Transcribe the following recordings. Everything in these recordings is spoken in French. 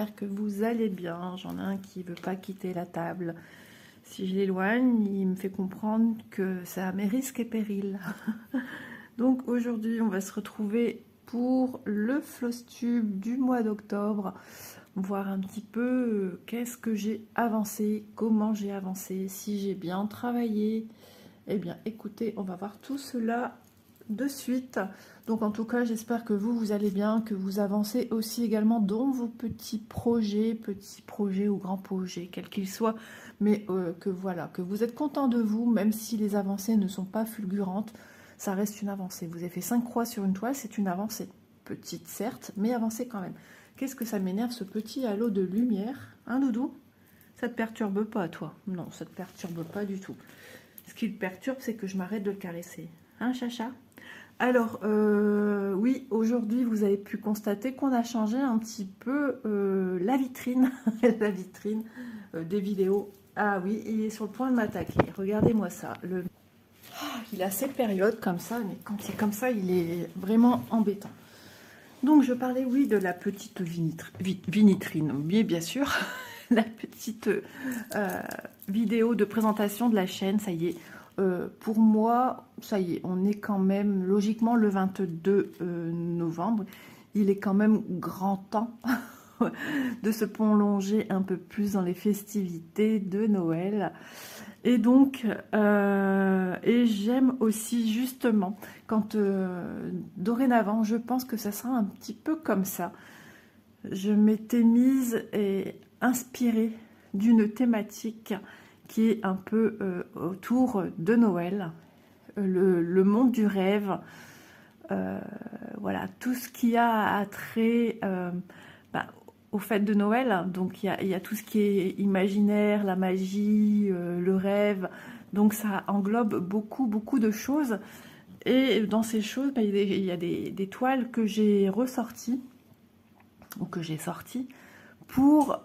j'espère que vous allez bien. J'en ai un qui ne veut pas quitter la table. Si je l'éloigne, il me fait comprendre que c'est à mes risques et périls. Donc aujourd'hui, on va se retrouver pour le Flosstube du mois d'octobre. Voir un petit peu qu'est-ce que j'ai avancé, comment j'ai avancé, si j'ai bien travaillé. Eh bien, écoutez, on va voir tout cela de suite. Donc en tout cas, j'espère que vous allez bien, que vous avancez aussi également dans vos petits projets ou grands projets, quels qu'ils soient, mais que voilà, que vous êtes content de vous, même si les avancées ne sont pas fulgurantes, ça reste une avancée. Vous avez fait 5 croix sur une toile, c'est une avancée. Petite certes, mais avancée quand même. Qu'est-ce que ça m'énerve ce petit halo de lumière, hein Doudou? Ça te perturbe pas toi? Non, ça te perturbe pas du tout. Ce qui le perturbe, c'est que je m'arrête de le caresser. Hein, Chacha? Alors, oui, aujourd'hui, vous avez pu constater qu'on a changé un petit peu la vitrine, la vitrine des vidéos. Ah oui, il est sur le point de m'attaquer. Regardez-moi ça. Il a ces périodes comme ça, mais quand c'est comme ça, il est vraiment embêtant. Donc, je parlais, oui, de la petite vitrine, bien sûr, la petite vidéo de présentation de la chaîne, ça y est. Pour moi, ça y est, on est quand même, logiquement, le 22 novembre. Il est quand même grand temps de se plonger un peu plus dans les festivités de Noël. Et donc, et j'aime aussi justement, quand dorénavant, je pense que ça sera un petit peu comme ça. Je m'étais mise et inspirée d'une thématique qui est un peu autour de Noël, le monde du rêve, voilà, tout ce qui a attrait aux fêtes de Noël. Donc il y a tout ce qui est imaginaire, la magie, le rêve, donc ça englobe beaucoup de choses. Et dans ces choses, il y a des toiles que j'ai ressorties, ou que j'ai sorties, pour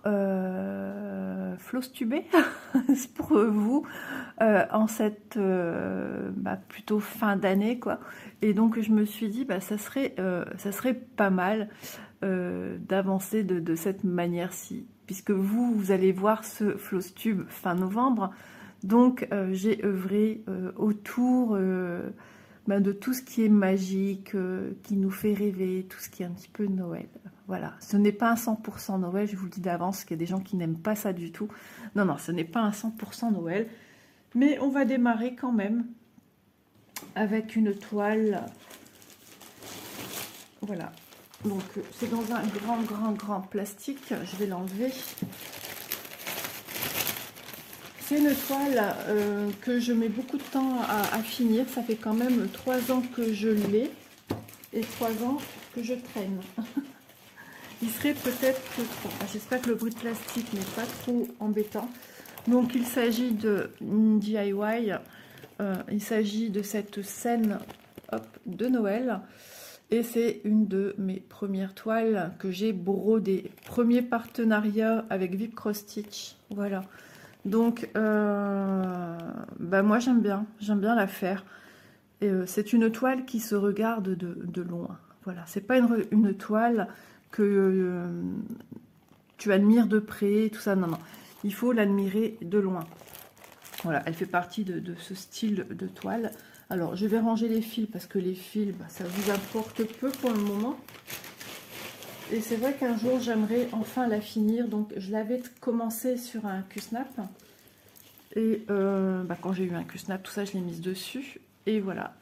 flosstuber pour vous en cette plutôt fin d'année quoi. Et donc je me suis dit ça serait pas mal d'avancer de cette manière-ci, puisque vous allez voir ce flosstube fin novembre. Donc j'ai œuvré autour de tout ce qui est magique, qui nous fait rêver, tout ce qui est un petit peu Noël. Voilà, ce n'est pas un 100% Noël, je vous le dis d'avance, qu'il y a des gens qui n'aiment pas ça du tout. Non, non, ce n'est pas un 100% Noël. Mais on va démarrer quand même avec une toile. Voilà, donc c'est dans un grand plastique, je vais l'enlever. C'est une toile que je mets beaucoup de temps à finir, ça fait quand même 3 ans que je l'ai et 3 ans que je traîne. Il serait peut-être que trop. J'espère que le bruit de plastique n'est pas trop embêtant. Donc il s'agit de DIY. Il s'agit de cette scène de Noël. Et c'est une de mes premières toiles que j'ai brodées. Premier partenariat avec Vip Cross Stitch. Voilà. Donc moi j'aime bien la faire. C'est une toile qui se regarde de loin. Voilà. C'est pas une toile que tu admires de près, tout ça, non, il faut l'admirer de loin. Voilà, elle fait partie de ce style de toile. Alors, je vais ranger les fils, parce que les fils, ça vous importe peu pour le moment. Et c'est vrai qu'un jour, j'aimerais enfin la finir, donc je l'avais commencé sur un Q-Snap. Et quand j'ai eu un Q-Snap, tout ça, je l'ai mise dessus. Et voilà.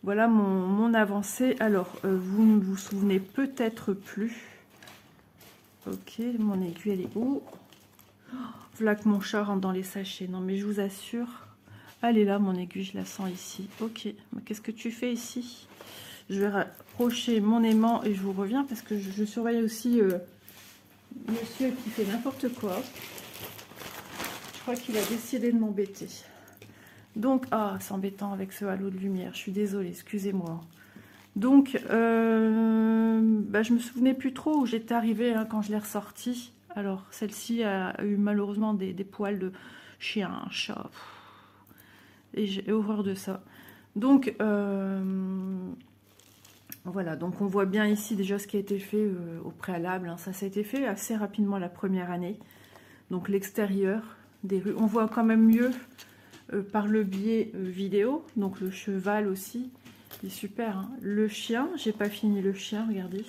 Voilà mon avancée. Alors, vous ne vous souvenez peut-être plus. Ok, mon aiguille, elle est où? Voilà que mon chat rentre dans les sachets. Non, mais je vous assure. Elle est là, mon aiguille, je la sens ici. Ok, qu'est-ce que tu fais ici? Je vais rapprocher mon aimant et je vous reviens parce que je surveille aussi monsieur qui fait n'importe quoi. Je crois qu'il a décidé de m'embêter. Donc, c'est embêtant avec ce halo de lumière. Je suis désolée, excusez-moi. Donc, je me souvenais plus trop où j'étais arrivée quand je l'ai ressortie. Alors, celle-ci a eu malheureusement des poils de chien, chat. Et j'ai horreur de ça. Donc, Voilà, donc on voit bien ici déjà ce qui a été fait au préalable. Hein. Ça a été fait assez rapidement la première année. Donc l'extérieur des rues, on voit quand même mieux par le biais vidéo. Donc le cheval aussi, il est super. Hein. Le chien, j'ai pas fini le chien, regardez.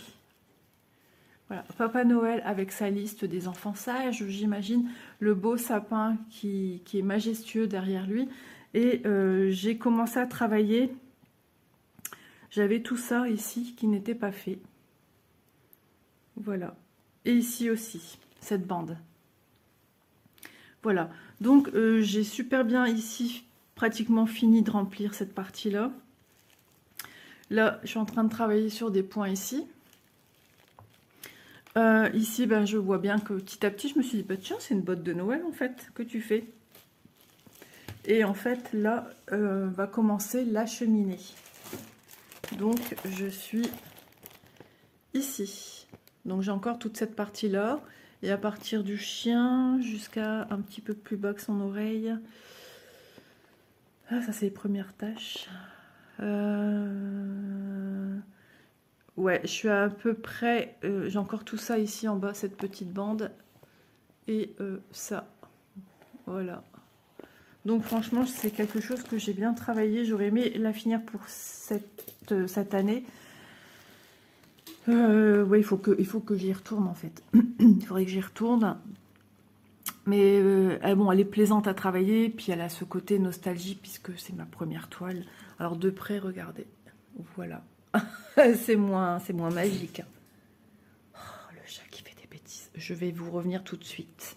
Voilà, Papa Noël avec sa liste des enfants sages, j'imagine. Le beau sapin qui est majestueux derrière lui. Et j'ai commencé à travailler. J'avais tout ça ici qui n'était pas fait. Voilà. Et ici aussi, cette bande. Voilà. Donc, j'ai super bien ici pratiquement fini de remplir cette partie-là. Là, je suis en train de travailler sur des points ici. Ici, ben, je vois bien que petit à petit, je me suis dit, bah, tiens, c'est une botte de Noël, en fait, que tu fais. Et en fait, là, va commencer la cheminée. Donc, je suis ici. Donc, j'ai encore toute cette partie-là. Et à partir du chien jusqu'à un petit peu plus bas que son oreille. Ah, ça, c'est les premières tâches. Ouais, je suis à peu près... j'ai encore tout ça ici en bas, cette petite bande. Et ça. Voilà. Donc, franchement, c'est quelque chose que j'ai bien travaillé. J'aurais aimé la finir pour cette année. Ouais, il faut que j'y retourne en fait. Il faudrait que j'y retourne. Mais bon, elle est plaisante à travailler. Puis elle a ce côté nostalgie puisque c'est ma première toile. Alors de près, regardez. Voilà. c'est moins magique. Oh, le chat qui fait des bêtises. Je vais vous revenir tout de suite.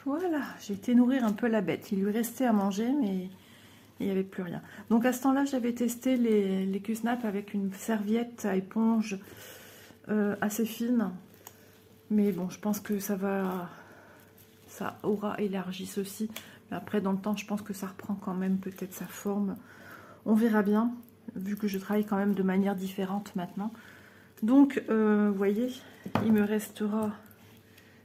Voilà, j'ai été nourrir un peu la bête. Il lui restait à manger, mais... il n'y avait plus rien. Donc à ce temps-là, j'avais testé les Q-Snap avec une serviette à éponge assez fine. Mais bon, je pense que ça aura élargi ceci. Mais après, dans le temps, je pense que ça reprend quand même peut-être sa forme. On verra bien, vu que je travaille quand même de manière différente maintenant. Donc, vous voyez, il me restera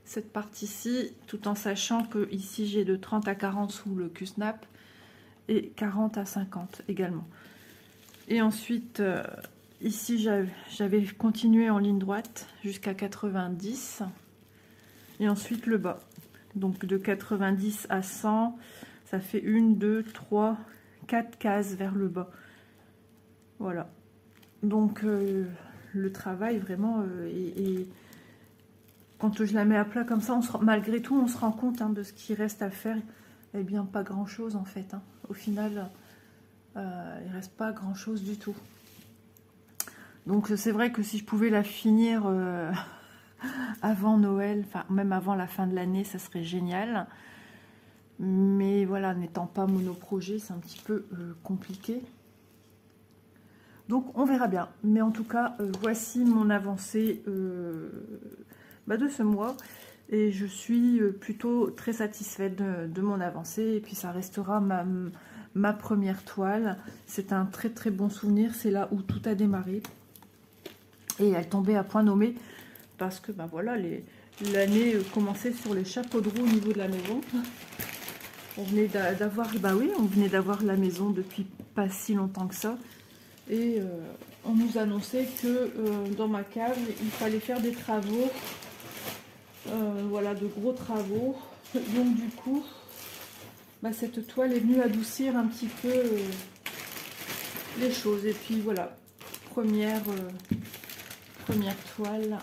cette partie-ci, tout en sachant que ici, j'ai de 30 à 40 sous le Q-Snap. Et 40 à 50 également. Et ensuite, ici, j'avais continué en ligne droite jusqu'à 90. Et ensuite, le bas. Donc, de 90 à 100, ça fait 1, 2, 3, 4 cases vers le bas. Voilà. Donc, le travail, vraiment, quand je la mets à plat comme ça, malgré tout, on se rend compte de ce qui reste à faire. Eh bien, pas grand-chose, en fait. Au final, il reste pas grand-chose du tout. Donc, c'est vrai que si je pouvais la finir avant Noël, enfin, même avant la fin de l'année, ça serait génial. Mais voilà, n'étant pas monoprojet, c'est un petit peu compliqué. Donc, on verra bien. Mais en tout cas, voici mon avancée de ce mois. Et je suis plutôt très satisfaite de mon avancée. Et puis ça restera ma première toile. C'est un très très bon souvenir. C'est là où tout a démarré. Et elle tombait à point nommé. Parce que voilà, l'année commençait sur les chapeaux de roue au niveau de la maison. On venait d'avoir, on venait d'avoir la maison depuis pas si longtemps que ça. Et on nous annonçait que dans ma cave, il fallait faire des travaux. Voilà, de gros travaux. Donc du coup, cette toile est venue adoucir un petit peu les choses. Et puis voilà, première toile,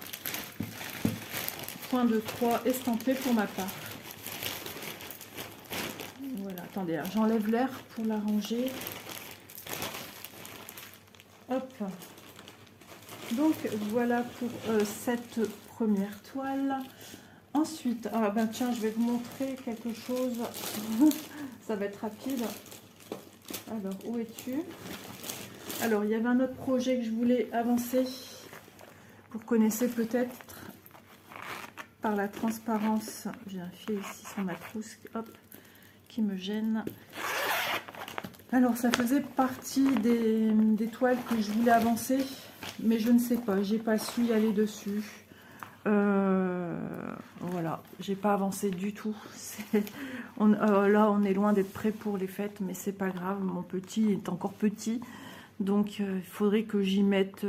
point de croix estampé pour ma part. Voilà, attendez, j'enlève l'air pour la ranger. Hop. Donc voilà pour cette première toile. Ensuite, tiens, je vais vous montrer quelque chose. Ça va être rapide. Alors, où es-tu? Alors, il y avait un autre projet que je voulais avancer. Vous connaissez peut-être par la transparence. J'ai un fil ici sur ma trousse, hop, qui me gêne. Alors, ça faisait partie des toiles que je voulais avancer, mais je ne sais pas, j'ai pas su y aller dessus. Voilà, j'ai pas avancé du tout. Là, on est loin d'être prêt pour les fêtes, mais c'est pas grave. Mon petit est encore petit, Donc il faudrait que j'y mette,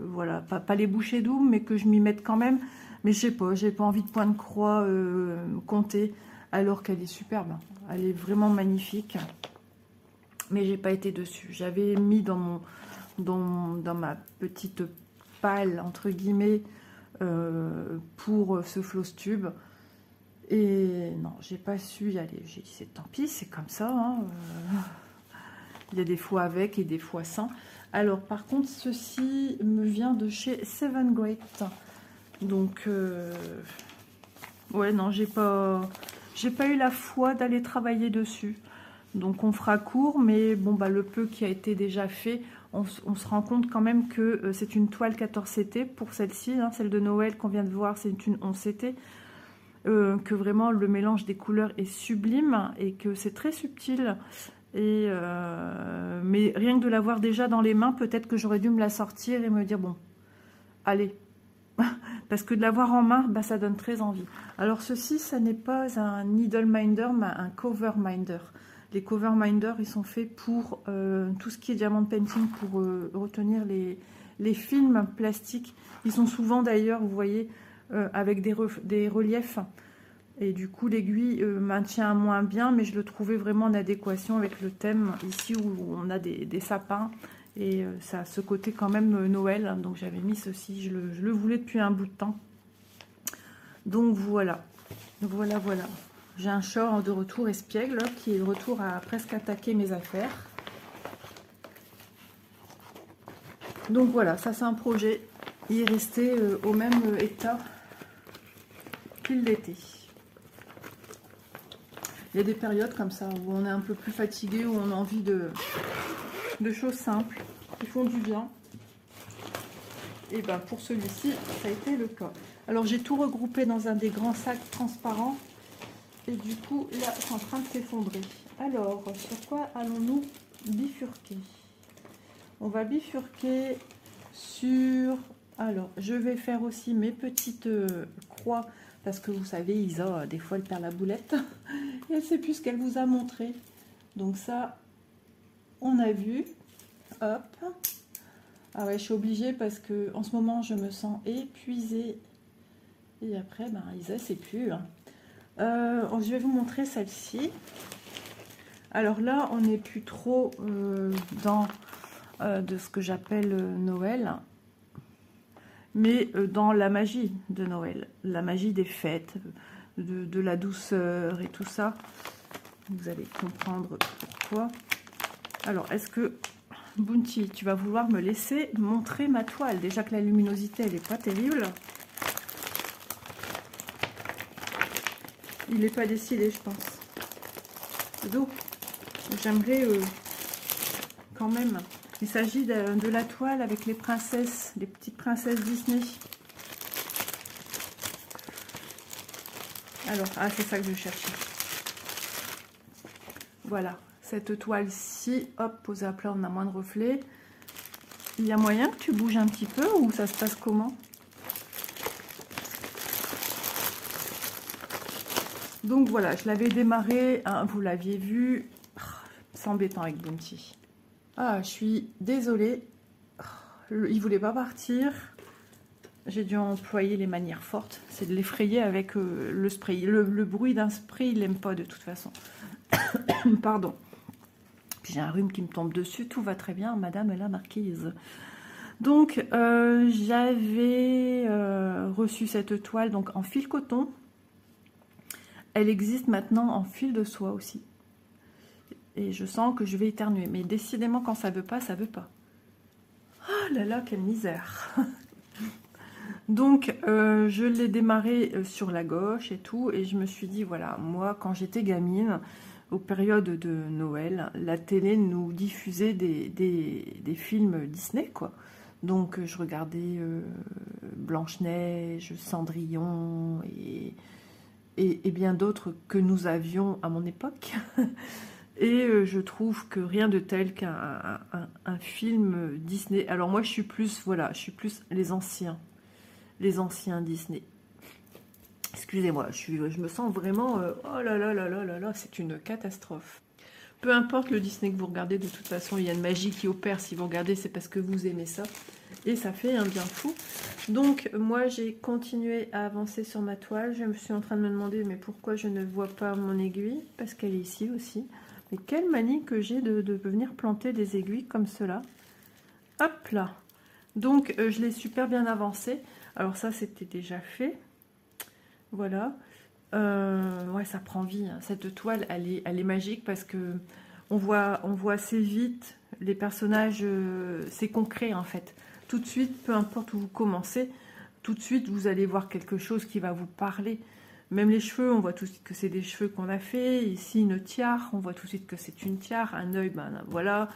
voilà, pas les bouchées doubles, mais que je m'y mette quand même. Mais je sais pas, j'ai pas envie de point de croix compter, alors qu'elle est superbe. Elle est vraiment magnifique. Mais j'ai pas été dessus. J'avais mis dans ma petite palle, entre guillemets, pour ce floss tube. Et non, j'ai pas su y aller. J'ai dit, c'est tant pis, c'est comme ça. Hein. Il y a des fois avec et des fois sans. Alors, par contre, ceci me vient de chez Seven Great. Donc, ouais, non, j'ai pas eu la foi d'aller travailler dessus. Donc, on fera court, mais bon, bah, le peu qui a été déjà fait, on se rend compte quand même que c'est une toile 14 CT pour celle-ci, hein, celle de Noël qu'on vient de voir, c'est une 11 CT. Que vraiment le mélange des couleurs est sublime et que c'est très subtil. Et mais rien que de l'avoir déjà dans les mains, peut-être que j'aurais dû me la sortir et me dire bon, allez. Parce que de l'avoir en main, bah, ça donne très envie. Alors ceci, ça n'est pas un needle minder, mais un cover minder. Les cover minders, ils sont faits pour tout ce qui est diamond painting, pour retenir les films plastiques. Ils sont souvent d'ailleurs, vous voyez, avec des reliefs. Et du coup, l'aiguille maintient moins bien, mais je le trouvais vraiment en adéquation avec le thème ici où on a des sapins. Et ça a ce côté quand même Noël. Donc j'avais mis ceci, je le voulais depuis un bout de temps. Donc voilà, voilà. J'ai un short de retour espiègle qui est de retour à presque attaquer mes affaires. Donc voilà, ça c'est un projet. Il est resté au même état qu'il l'était. Il y a des périodes comme ça où on est un peu plus fatigué, où on a envie de choses simples qui font du bien. Et ben pour celui-ci, ça a été le cas. Alors j'ai tout regroupé dans un des grands sacs transparents. Et du coup, là, c'est en train de s'effondrer. Alors, sur quoi allons-nous bifurquer? On va bifurquer sur... Alors, je vais faire aussi mes petites croix. Parce que vous savez, Isa, des fois, elle perd la boulette. Et elle ne sait plus ce qu'elle vous a montré. Donc ça, on a vu. Hop. Ah ouais, je suis obligée parce que en ce moment, je me sens épuisée. Et après, ben, Isa, c'est plus... Hein. Je vais vous montrer celle-ci. Alors là, on n'est plus trop dans de ce que j'appelle Noël, mais dans la magie de Noël, la magie des fêtes, de la douceur et tout ça. Vous allez comprendre pourquoi. Alors, est-ce que, Bounty, tu vas vouloir me laisser montrer ma toile? Déjà que la luminosité, elle n'est pas terrible. Il n'est pas décidé, je pense. Donc, j'aimerais quand même. Il s'agit de la toile avec les princesses, les petites princesses Disney. Alors, ah, c'est ça que je cherchais. Voilà, cette toile-ci, hop, posée à plat, on a moins de reflets. Il y a moyen que tu bouges un petit peu ou ça se passe comment? Donc voilà, je l'avais démarré, hein, vous l'aviez vu. C'est embêtant avec Bounty. Ah, je suis désolée. Il voulait pas partir. J'ai dû employer les manières fortes. C'est de l'effrayer avec le spray. Le bruit d'un spray, il n'aime pas de toute façon. Pardon. J'ai un rhume qui me tombe dessus. Tout va très bien, madame la marquise. Donc, j'avais reçu cette toile donc en fil coton. Elle existe maintenant en fil de soie aussi. Et je sens que je vais éternuer. Mais décidément, quand ça veut pas, ça veut pas. Oh là là, quelle misère. Donc, je l'ai démarré sur la gauche et tout. Et je me suis dit, voilà, moi, quand j'étais gamine, aux périodes de Noël, la télé nous diffusait des films Disney, quoi. Donc, je regardais Blanche-Neige, Cendrillon et bien d'autres que nous avions à mon époque. Et je trouve que rien de tel qu'un film Disney. Alors moi, je suis plus, voilà, je suis plus les anciens Disney. Excusez-moi, je me sens vraiment, oh là là là là là là, c'est une catastrophe. Peu importe le Disney que vous regardez, de toute façon, il y a une magie qui opère. Si vous regardez, c'est parce que vous aimez ça. Et ça fait un bien fou. Donc, moi, j'ai continué à avancer sur ma toile. Je me suis en train de me demander, mais pourquoi je ne vois pas mon aiguille? Parce qu'elle est ici aussi. Mais quelle manie que j'ai de venir planter des aiguilles comme cela. Hop là. Donc, je l'ai super bien avancé. Alors ça, c'était déjà fait. Voilà. Ouais, ça prend vie. Cette toile, elle est magique parce que on voit assez vite les personnages. C'est concret en fait. Tout de suite, peu importe où vous commencez, tout de suite, vous allez voir quelque chose qui va vous parler. Même les cheveux, on voit tout de suite que c'est des cheveux qu'on a fait. Ici, une tiare, on voit tout de suite que c'est une tiare. Un œil, ben voilà.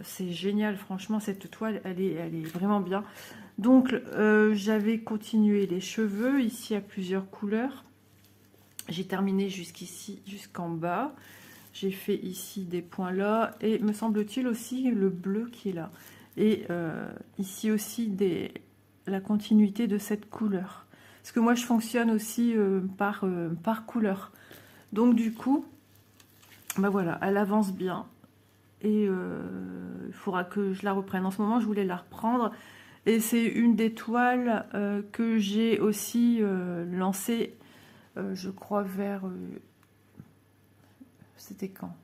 C'est génial, franchement, cette toile, elle est vraiment bien. Donc, j'avais continué les cheveux. Ici, à plusieurs couleurs. J'ai terminé jusqu'ici, jusqu'en bas. J'ai fait ici des points là. Et me semble-t-il aussi le bleu qui est là. Et ici aussi la continuité de cette couleur. Parce que moi, je fonctionne aussi par couleur. Donc, du coup, ben voilà, elle avance bien. Et il faudra que je la reprenne. En ce moment, je voulais la reprendre. Et c'est une des toiles que j'ai aussi lancée, je crois, vers... c'était quand?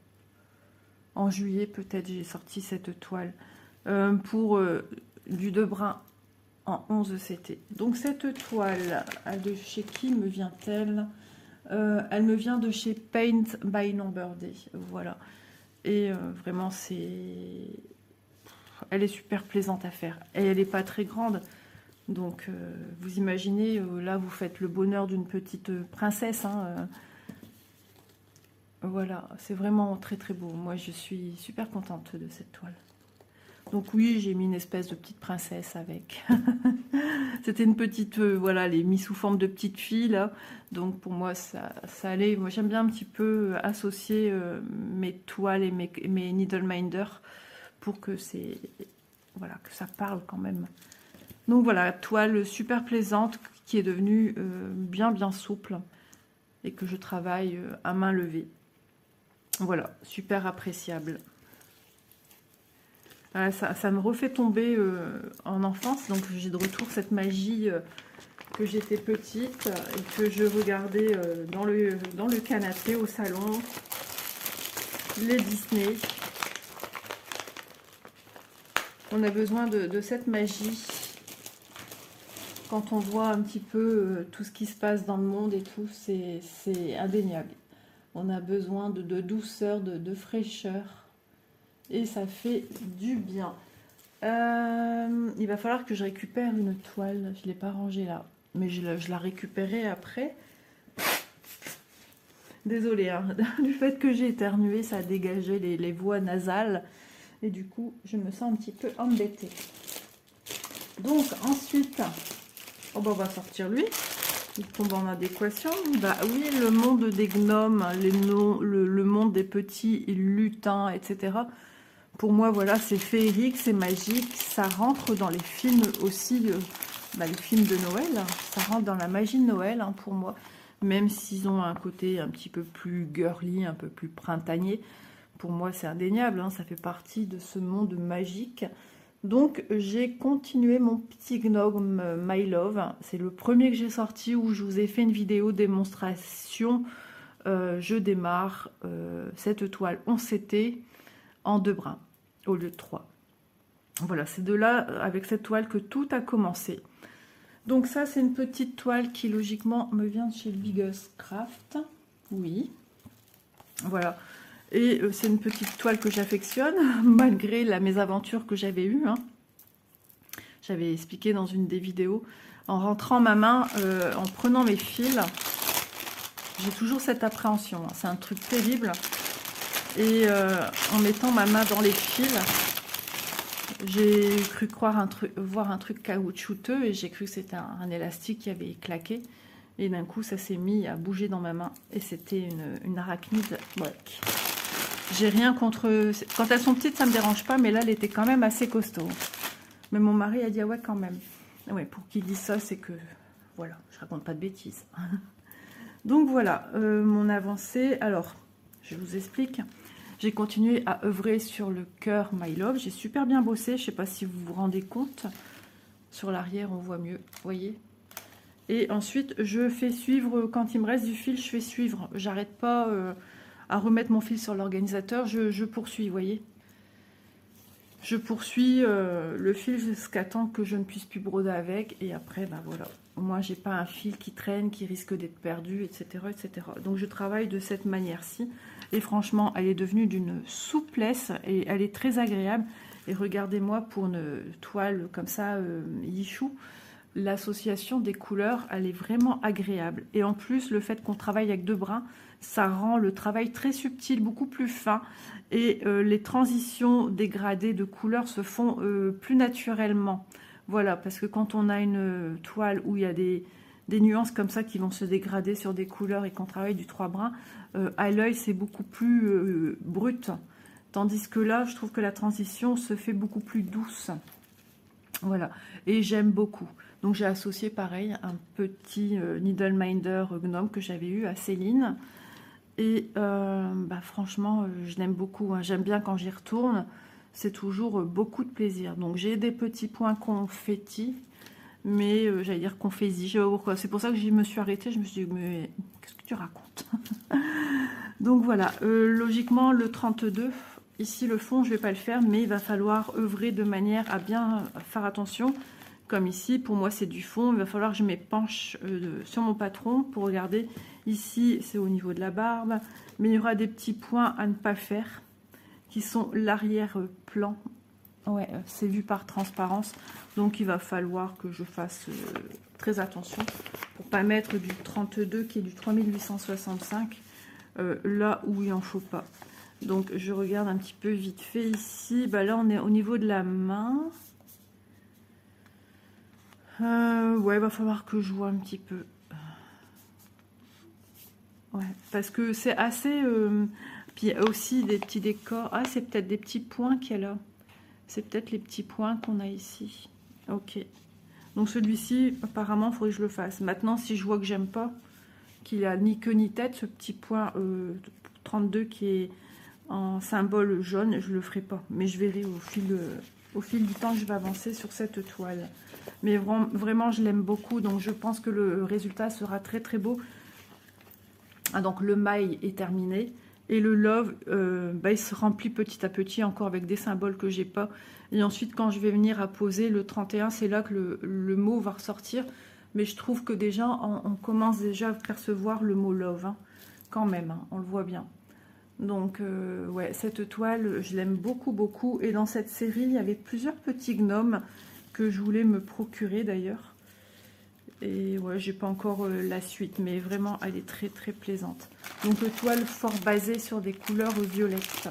En juillet, peut-être, j'ai sorti cette toile. Pour du Debrun en 11 CT. Donc, cette toile, de chez qui me vient-elle? Elle me vient de chez Paint by Number Day. Voilà. Et vraiment, elle est super plaisante à faire. Et elle n'est pas très grande. Donc, vous imaginez, là, vous faites le bonheur d'une petite princesse. Hein, voilà, c'est vraiment très très beau. Moi, je suis super contente de cette toile. Donc oui, j'ai mis une espèce de petite princesse avec. C'était une petite, voilà, elle est mise sous forme de petite fille, là. Donc pour moi, ça allait. Moi, j'aime bien un petit peu associer mes toiles et mes needle minder pour que voilà, que ça parle quand même. Donc voilà, toile super plaisante qui est devenue bien souple et que je travaille à main levée. Voilà, super appréciable. Ça me refait tomber en enfance, donc j'ai de retour cette magie que j'étais petite et que je regardais dans le canapé au salon, les Disney. On a besoin de cette magie quand on voit un petit peu tout ce qui se passe dans le monde et tout, c'est indéniable. On a besoin de douceur, de fraîcheur. Et ça fait du bien. Il va falloir que je récupère une toile. Je ne l'ai pas rangée là. Mais je la récupérerai après. Désolée, hein. Du fait que j'ai éternué, ça a dégagé les voies nasales. Et du coup, je me sens un petit peu embêtée. Donc, ensuite, on va sortir lui. Il tombe en adéquation. Bah oui, le monde des gnomes, le monde des petits lutins, etc. Pour moi, voilà, c'est féerique, c'est magique. Ça rentre dans les films aussi, les films de Noël. Ça rentre dans la magie de Noël, hein, pour moi. Même s'ils ont un côté un petit peu plus girly, un peu plus printanier. Pour moi, c'est indéniable. Hein, ça fait partie de ce monde magique. Donc, j'ai continué mon petit gnome My Love. C'est le premier que j'ai sorti où je vous ai fait une vidéo démonstration. Je démarre cette toile 11 CT en 2 brins au lieu de 3. Voilà, c'est de là, avec cette toile, que tout a commencé. Donc ça, c'est une petite toile qui, logiquement, me vient de chez Biggest Craft. Oui. Voilà. Et c'est une petite toile que j'affectionne, malgré la mésaventure que j'avais eue. Hein. J'avais expliqué dans une des vidéos. En rentrant ma main, en prenant mes fils, j'ai toujours cette appréhension. Hein. C'est un truc terrible. Et en mettant ma main dans les fils, j'ai cru voir un truc caoutchouteux et j'ai cru que c'était un élastique qui avait claqué. Et d'un coup, ça s'est mis à bouger dans ma main. Et c'était une arachnide. Ouais. J'ai rien contre... Quand elles sont petites, ça ne me dérange pas, mais là, elle était quand même assez costaud. Mais mon mari a dit, ah ouais, quand même. Ouais, pour qu'il dise ça, c'est que... Voilà, je raconte pas de bêtises. Donc voilà, mon avancée. Alors, je vous explique. J'ai continué à œuvrer sur le cœur My Love. J'ai super bien bossé. Je ne sais pas si vous vous rendez compte. Sur l'arrière, on voit mieux. Vous voyez? Et ensuite, je fais suivre, quand il me reste du fil, je fais suivre. J'arrête pas à remettre mon fil sur l'organisateur. Je poursuis, vous voyez? Je poursuis le fil jusqu'à temps que je ne puisse plus broder avec. Et après, ben voilà. Moi, j'ai pas un fil qui traîne, qui risque d'être perdu, etc., etc. Donc, je travaille de cette manière-ci. Et franchement, elle est devenue d'une souplesse et elle est très agréable. Et regardez-moi, pour une toile comme ça, Yichou, l'association des couleurs, elle est vraiment agréable. Et en plus, le fait qu'on travaille avec 2 brins, ça rend le travail très subtil, beaucoup plus fin. Et les transitions dégradées de couleurs se font plus naturellement. Voilà, parce que quand on a une toile où il y a des nuances comme ça qui vont se dégrader sur des couleurs et qu'on travaille du 3 brins, à l'œil, c'est beaucoup plus brut. Tandis que là, je trouve que la transition se fait beaucoup plus douce. Voilà, et j'aime beaucoup. Donc j'ai associé pareil un petit Needle Minder Gnome que j'avais eu à Céline. Et bah, franchement, je l'aime beaucoup. Hein. J'aime bien quand j'y retourne. C'est toujours beaucoup de plaisir. Donc j'ai des petits points confetti, mais j'allais dire confetti, je sais pas pourquoi. C'est pour ça que je me suis arrêtée. Je me suis dit, mais qu'est-ce que tu racontes? Donc voilà, logiquement le 32, ici le fond je vais pas le faire, mais il va falloir œuvrer de manière à bien faire attention. Comme ici, pour moi c'est du fond, il va falloir que je m'épanche sur mon patron pour regarder. Ici c'est au niveau de la barbe, mais il y aura des petits points à ne pas faire, qui sont l'arrière-plan. Ouais, c'est vu par transparence, donc il va falloir que je fasse très attention pour pas mettre du 32 qui est du 3865 là où il en faut pas. Donc je regarde un petit peu vite fait ici. Bah là on est au niveau de la main. Ouais, va falloir que je vois un petit peu. Ouais, parce que c'est assez. Puis aussi des petits décors. Ah, c'est peut-être des petits points qu'il y a là. C'est peut-être les petits points qu'on a ici. Ok. Donc celui-ci, apparemment, il faudrait que je le fasse. Maintenant, si je vois que j'aime pas, qu'il a ni queue ni tête, ce petit point 32 qui est en symbole jaune, je le ferai pas. Mais je verrai au fil du temps que je vais avancer sur cette toile. Mais vraiment, je l'aime beaucoup, donc je pense que le résultat sera très très beau. Ah, donc le maille est terminé. Et le love, bah, il se remplit petit à petit encore avec des symboles que j'ai pas. Et ensuite, quand je vais venir à poser le 31, c'est là que le mot va ressortir. Mais je trouve que déjà, on commence déjà à percevoir le mot love. Hein. Quand même, hein, on le voit bien. Donc, ouais, cette toile, je l'aime beaucoup, beaucoup. Et dans cette série, il y avait plusieurs petits gnomes que je voulais me procurer d'ailleurs. Et ouais, j'ai pas encore la suite, mais vraiment, elle est très, très plaisante. Donc, toile fort basée sur des couleurs violettes.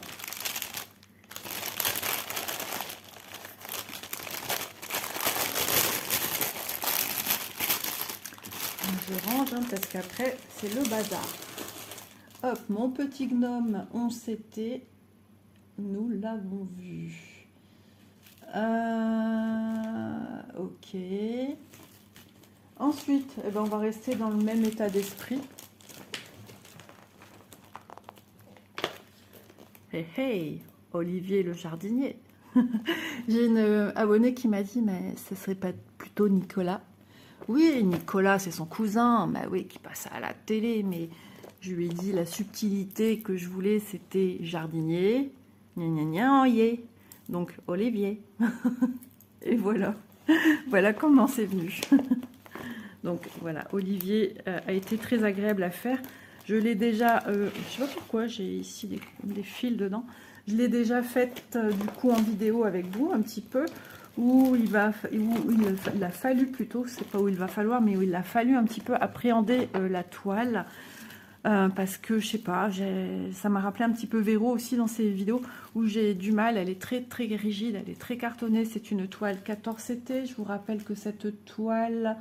Je range, hein, parce qu'après, c'est le bazar. Hop, mon petit gnome, on s'était, nous l'avons vu. Ok. Ensuite, eh ben, on va rester dans le même état d'esprit. Hey, hey, Olivier le jardinier. J'ai une abonnée qui m'a dit, mais ce serait pas plutôt Nicolas? Oui, Nicolas, c'est son cousin, bah oui, qui passe à la télé, mais je lui ai dit la subtilité que je voulais, c'était jardinier, gna gna gna, yeah. Donc Olivier. Et voilà, voilà comment c'est venu. Donc voilà, Olivier a été très agréable à faire. Je l'ai déjà, je sais pas pourquoi, j'ai ici des fils dedans. Je l'ai déjà faite du coup en vidéo avec vous un petit peu. Où il a fallu plutôt, c'est pas où il va falloir, mais où il a fallu un petit peu appréhender la toile. Parce que, je sais pas, ça m'a rappelé un petit peu Véro aussi dans ses vidéos où j'ai du mal. Elle est très très rigide, elle est très cartonnée. C'est une toile 14 CT. Je vous rappelle que cette toile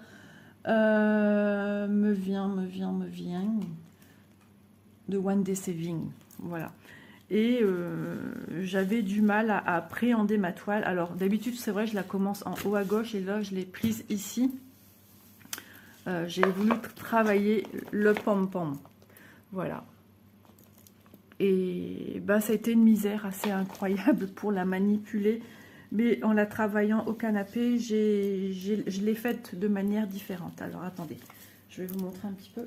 me vient de One Day Saving. Voilà. Et j'avais du mal à appréhender ma toile. Alors d'habitude c'est vrai, je la commence en haut à gauche et là je l'ai prise ici. J'ai voulu travailler le pom-pom. Voilà. Et ben, ça a été une misère assez incroyable pour la manipuler. Mais en la travaillant au canapé, je l'ai faite de manière différente. Alors attendez, je vais vous montrer un petit peu.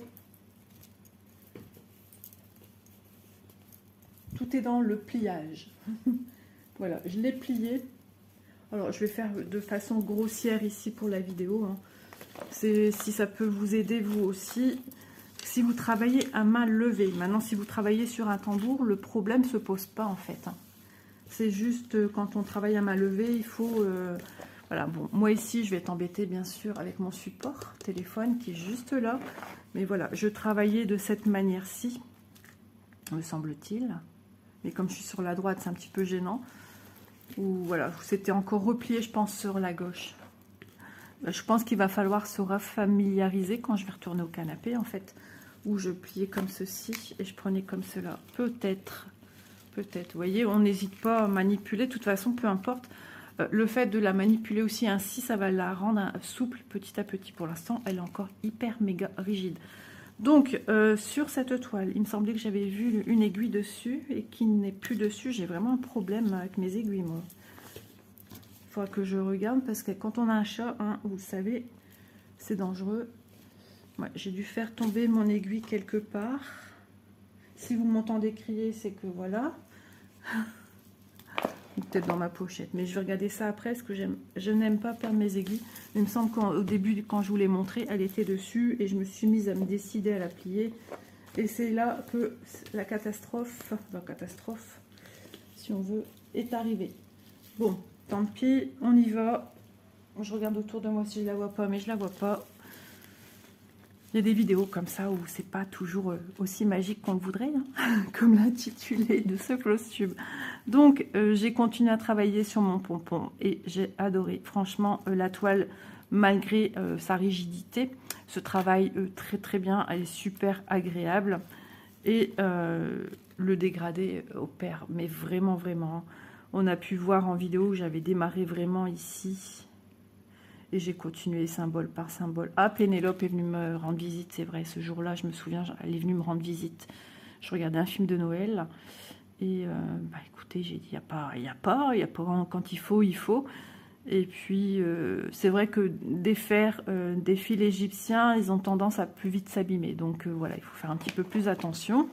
Tout est dans le pliage. Voilà, je l'ai plié. Alors je vais faire de façon grossière ici pour la vidéo. Hein. Si ça peut vous aider vous aussi. Si vous travaillez à main levée, maintenant si vous travaillez sur un tambour, le problème ne se pose pas en fait. Hein. C'est juste quand on travaille à main levée, il faut... voilà, bon, moi ici, je vais être embêtée bien sûr avec mon support téléphone qui est juste là. Mais voilà, je travaillais de cette manière-ci, me semble-t-il. Mais comme je suis sur la droite, c'est un petit peu gênant. Ou voilà, c'était encore replié, je pense, sur la gauche. Je pense qu'il va falloir se refamiliariser quand je vais retourner au canapé, en fait. Où je pliais comme ceci et je prenais comme cela. Peut-être. Peut-être, vous voyez, on n'hésite pas à manipuler, de toute façon, peu importe. Le fait de la manipuler aussi ainsi, ça va la rendre souple petit à petit. Pour l'instant, elle est encore hyper méga rigide. Donc, sur cette toile, il me semblait que j'avais vu une aiguille dessus et qu'il n'est plus dessus. J'ai vraiment un problème avec mes aiguilles, moi. Il faudra que je regarde parce que quand on a un chat, hein, vous savez, c'est dangereux. Ouais, j'ai dû faire tomber mon aiguille quelque part. Si vous m'entendez crier, c'est que voilà. Peut-être dans ma pochette, mais je vais regarder ça après parce que je n'aime pas perdre mes aiguilles. Il me semble qu'au début, quand je vous l'ai montré, elle était dessus et je me suis mise à me décider à la plier. Et c'est là que la catastrophe, si on veut, est arrivée. Bon, tant pis, on y va. Je regarde autour de moi si je la vois pas, mais je la vois pas. Il y a des vidéos comme ça où c'est pas toujours aussi magique qu'on le voudrait, hein, comme l'intitulé de ce floss tube. Donc, j'ai continué à travailler sur mon pompon et j'ai adoré. Franchement, la toile, malgré sa rigidité, se travaille très très bien. Elle est super agréable et le dégradé opère, mais vraiment, vraiment. On a pu voir en vidéo où j'avais démarré vraiment ici. Et j'ai continué symbole par symbole. Ah, Pénélope est venue me rendre visite, c'est vrai. Ce jour-là, je me souviens, elle est venue me rendre visite. Je regardais un film de Noël. Et bah, écoutez, j'ai dit, il n'y a pas, quand il faut, il faut. Et puis, c'est vrai que défaire des fils égyptiens, ils ont tendance à plus vite s'abîmer. Donc voilà, il faut faire un petit peu plus attention.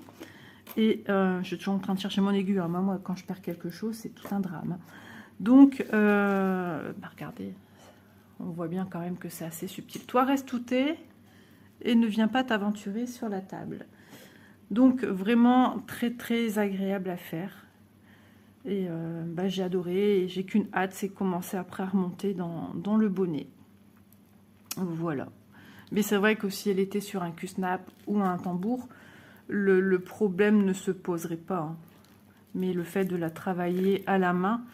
Et je suis toujours en train de chercher mon aiguille. Alors, moi, quand je perds quelque chose, c'est tout un drame. Donc, bah, regardez. On voit bien quand même que c'est assez subtil. Toi, reste tout est et ne viens pas t'aventurer sur la table. Donc, vraiment très, très agréable à faire. Et bah, j'ai adoré. Et j'ai qu'une hâte, c'est commencer après à remonter dans le bonnet. Voilà. Mais c'est vrai que si elle était sur un Q-snap ou un tambour, le problème ne se poserait pas. Hein. Mais le fait de la travailler à la main,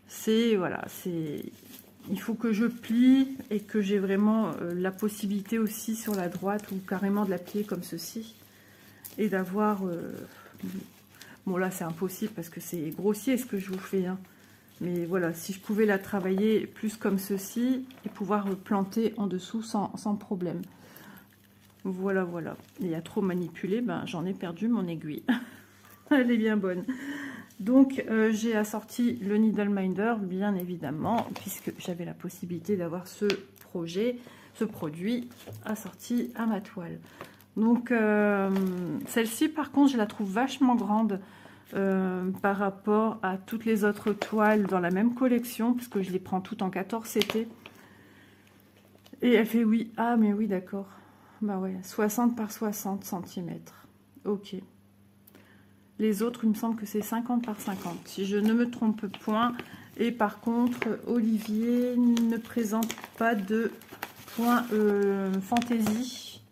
c'est... Voilà, c'est... Il faut que je plie et que j'ai vraiment la possibilité aussi sur la droite ou carrément de la plier comme ceci. Et d'avoir... Bon là c'est impossible parce que c'est grossier ce que je vous fais. Hein. Mais voilà, si je pouvais la travailler plus comme ceci et pouvoir planter en dessous sans problème. Voilà, voilà. Il y a trop manipulé, ben, j'en ai perdu mon aiguille. Elle est bien bonne. Donc, j'ai assorti le Needle Minder, bien évidemment, puisque j'avais la possibilité d'avoir ce produit assorti à ma toile. Donc, celle-ci, par contre, je la trouve vachement grande par rapport à toutes les autres toiles dans la même collection, puisque je les prends toutes en 14 CT. Et elle fait, oui, ah, mais oui, d'accord. Bah ouais, 60 par 60 cm. Ok. Les autres, il me semble que c'est 50 par 50, si je ne me trompe point. Et par contre, Olivier ne présente pas de point fantaisie.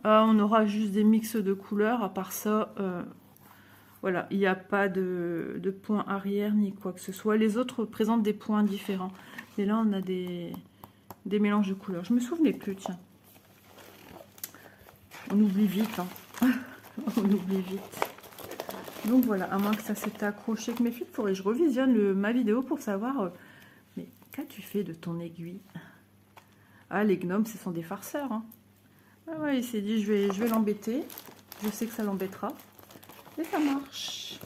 On aura juste des mix de couleurs. À part ça, voilà, il n'y a pas de point arrière ni quoi que ce soit. Les autres présentent des points différents. Et là, on a des mélanges de couleurs. Je me souvenais plus, tiens. On oublie vite, hein. On oublie vite. Donc voilà, à moins que ça s'était accroché avec mes fils, il faudrait que je revisionne ma vidéo pour savoir... mais qu'as-tu fait de ton aiguille? Ah, les gnomes, ce sont des farceurs, hein. Ah ouais, il s'est dit, je vais l'embêter. Je sais que ça l'embêtera. Et ça marche.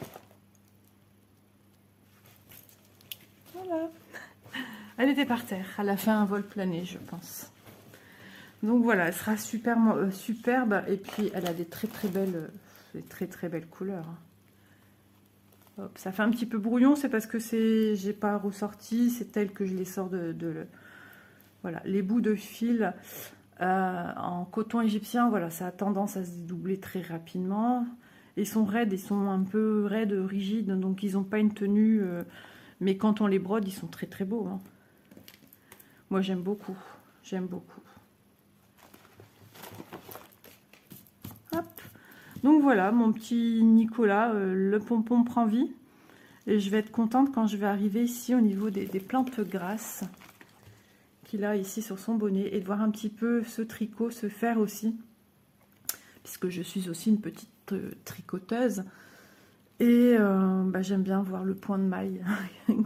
Voilà. Elle était par terre. Elle a fait un vol plané, je pense. Donc voilà, elle sera superbe. Et puis, elle a des très belles couleurs. Hop, ça fait un petit peu brouillon, c'est parce que j'ai pas ressorti, c'est tel que je les sors voilà, les bouts de fil en coton égyptien, voilà, ça a tendance à se dédoubler très rapidement. Ils sont raides, ils sont un peu raides, rigides, donc ils n'ont pas une tenue, mais quand on les brode, ils sont très beaux. Hein. Moi j'aime beaucoup, j'aime beaucoup. Hop. Donc voilà, mon petit Nicolas, le pompon prend vie. Et je vais être contente quand je vais arriver ici au niveau des plantes grasses qu'il a ici sur son bonnet et de voir un petit peu ce tricot se faire aussi. Puisque je suis aussi une petite tricoteuse. Et bah, j'aime bien voir le point de maille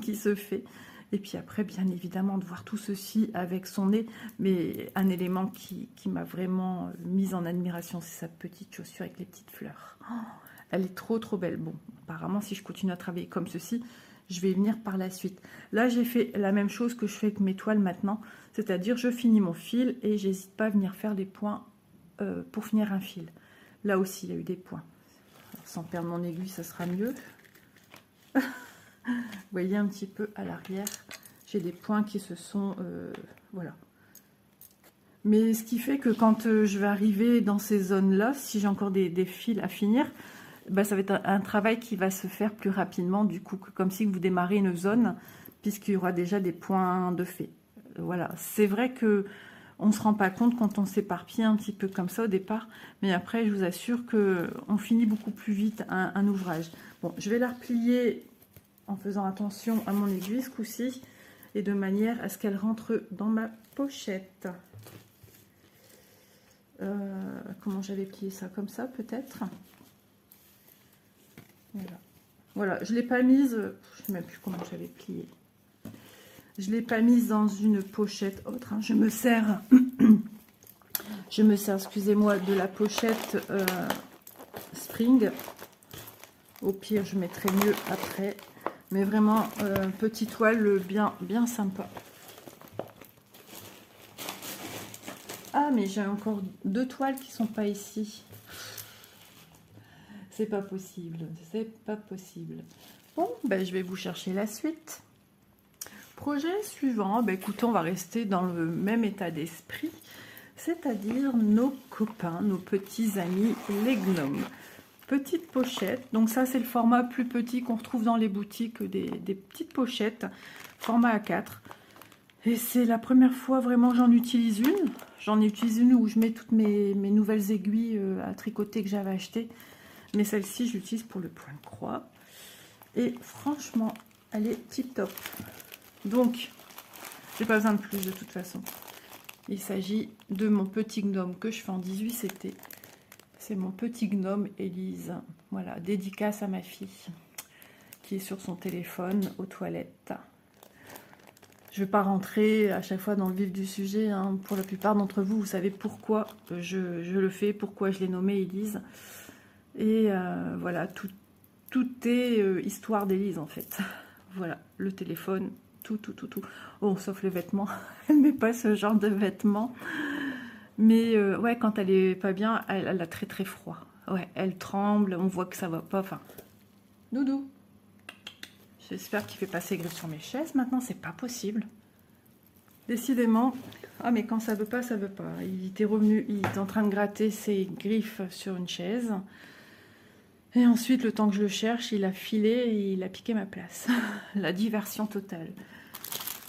qui se fait. Et puis après, bien évidemment, de voir tout ceci avec son nez. Mais un élément qui m'a vraiment mise en admiration, c'est sa petite chaussure avec les petites fleurs. Oh, elle est trop belle. Bon, apparemment, si je continue à travailler comme ceci, je vais y venir par la suite. Là, j'ai fait la même chose que je fais avec mes toiles maintenant. C'est-à-dire, je finis mon fil et j'hésite pas à venir faire des points pour finir un fil. Là aussi, il y a eu des points. Alors, sans perdre mon aiguille, ça sera mieux. Vous voyez un petit peu à l'arrière, j'ai des points qui se sont... voilà. Mais ce qui fait que quand je vais arriver dans ces zones-là, si j'ai encore des fils à finir, bah, ça va être un travail qui va se faire plus rapidement, du coup, comme si vous démarrez une zone, puisqu'il y aura déjà des points de fait. Voilà, c'est vrai que on ne se rend pas compte quand on s'éparpille un petit peu comme ça au départ, mais après, je vous assure qu'on finit beaucoup plus vite un ouvrage. Bon, je vais la replier en faisant attention à mon aiguille ce coup-ci, et de manière à ce qu'elle rentre dans ma pochette. Comment j'avais plié ça? Comme ça, peut-être. Voilà, je ne l'ai pas mise, je ne sais même plus comment j'avais plié. Je ne l'ai pas mise dans une pochette autre. Hein. Je me sers, excusez-moi, de la pochette Spring. Au pire, je mettrai mieux après. Mais vraiment, petite toile bien sympa. Ah, mais j'ai encore 2 toiles qui sont pas ici. C'est pas possible, c'est pas possible. Bon, ben, je vais vous chercher la suite. Projet suivant, ben, écoutez, on va rester dans le même état d'esprit, c'est-à-dire nos copains, nos petits amis, les gnomes. Petite pochette, donc ça c'est le format plus petit qu'on retrouve dans les boutiques, des petites pochettes, format A4. Et c'est la première fois vraiment j'en utilise une. J'en utilise une où je mets toutes mes nouvelles aiguilles à tricoter que j'avais achetées. Mais celle-ci, je l'utilise pour le point de croix. Et franchement, elle est tip top. Donc, j'ai pas besoin de plus de toute façon. Il s'agit de mon petit gnome que je fais en 18 CT. C'est mon petit gnome Élise. Voilà, dédicace à ma fille qui est sur son téléphone aux toilettes. Je ne vais pas rentrer à chaque fois dans le vif du sujet. Hein. Pour la plupart d'entre vous, vous savez pourquoi je le fais, pourquoi je l'ai nommée Élise. Et voilà, tout est histoire d'Élise en fait. Voilà, le téléphone, tout. Bon, sauf les vêtements. Elle ne met pas ce genre de vêtements. Mais ouais, quand elle est pas bien, elle a très froid. Ouais, elle tremble, on voit que ça va pas. Enfin, doudou. J'espère qu'il fait pas ses griffes sur mes chaises. Maintenant, c'est pas possible. Décidément. Ah, mais quand ça veut pas, ça veut pas. Il était revenu, il est en train de gratter ses griffes sur une chaise. Et ensuite, le temps que je le cherche, il a filé et il a piqué ma place. La diversion totale.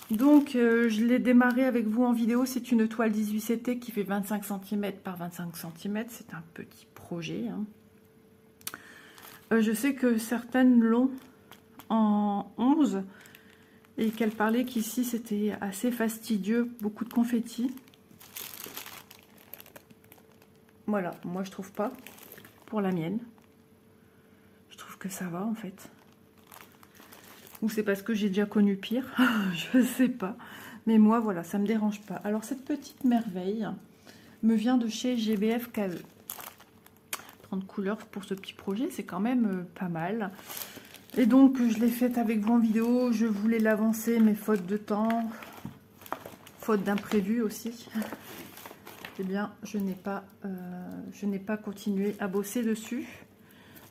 Donc, je l'ai démarré avec vous en vidéo. C'est une toile 18 CT qui fait 25 cm par 25 cm. C'est un petit projet. Hein. Je sais que certaines l'ont en 11 et qu'elle parlait qu'ici, c'était assez fastidieux. Beaucoup de confettis. Voilà, moi, je trouve pas. Pour la mienne. Je trouve que ça va, en fait. Ou c'est parce que j'ai déjà connu pire, je sais pas. Mais moi, voilà, ça me dérange pas. Alors, cette petite merveille, me vient de chez GBF KE. 30 couleurs pour ce petit projet, c'est quand même pas mal. Et donc je l'ai faite avec vous en vidéo, je voulais l'avancer, mais faute de temps, faute d'imprévu aussi, eh bien je n'ai pas continué à bosser dessus.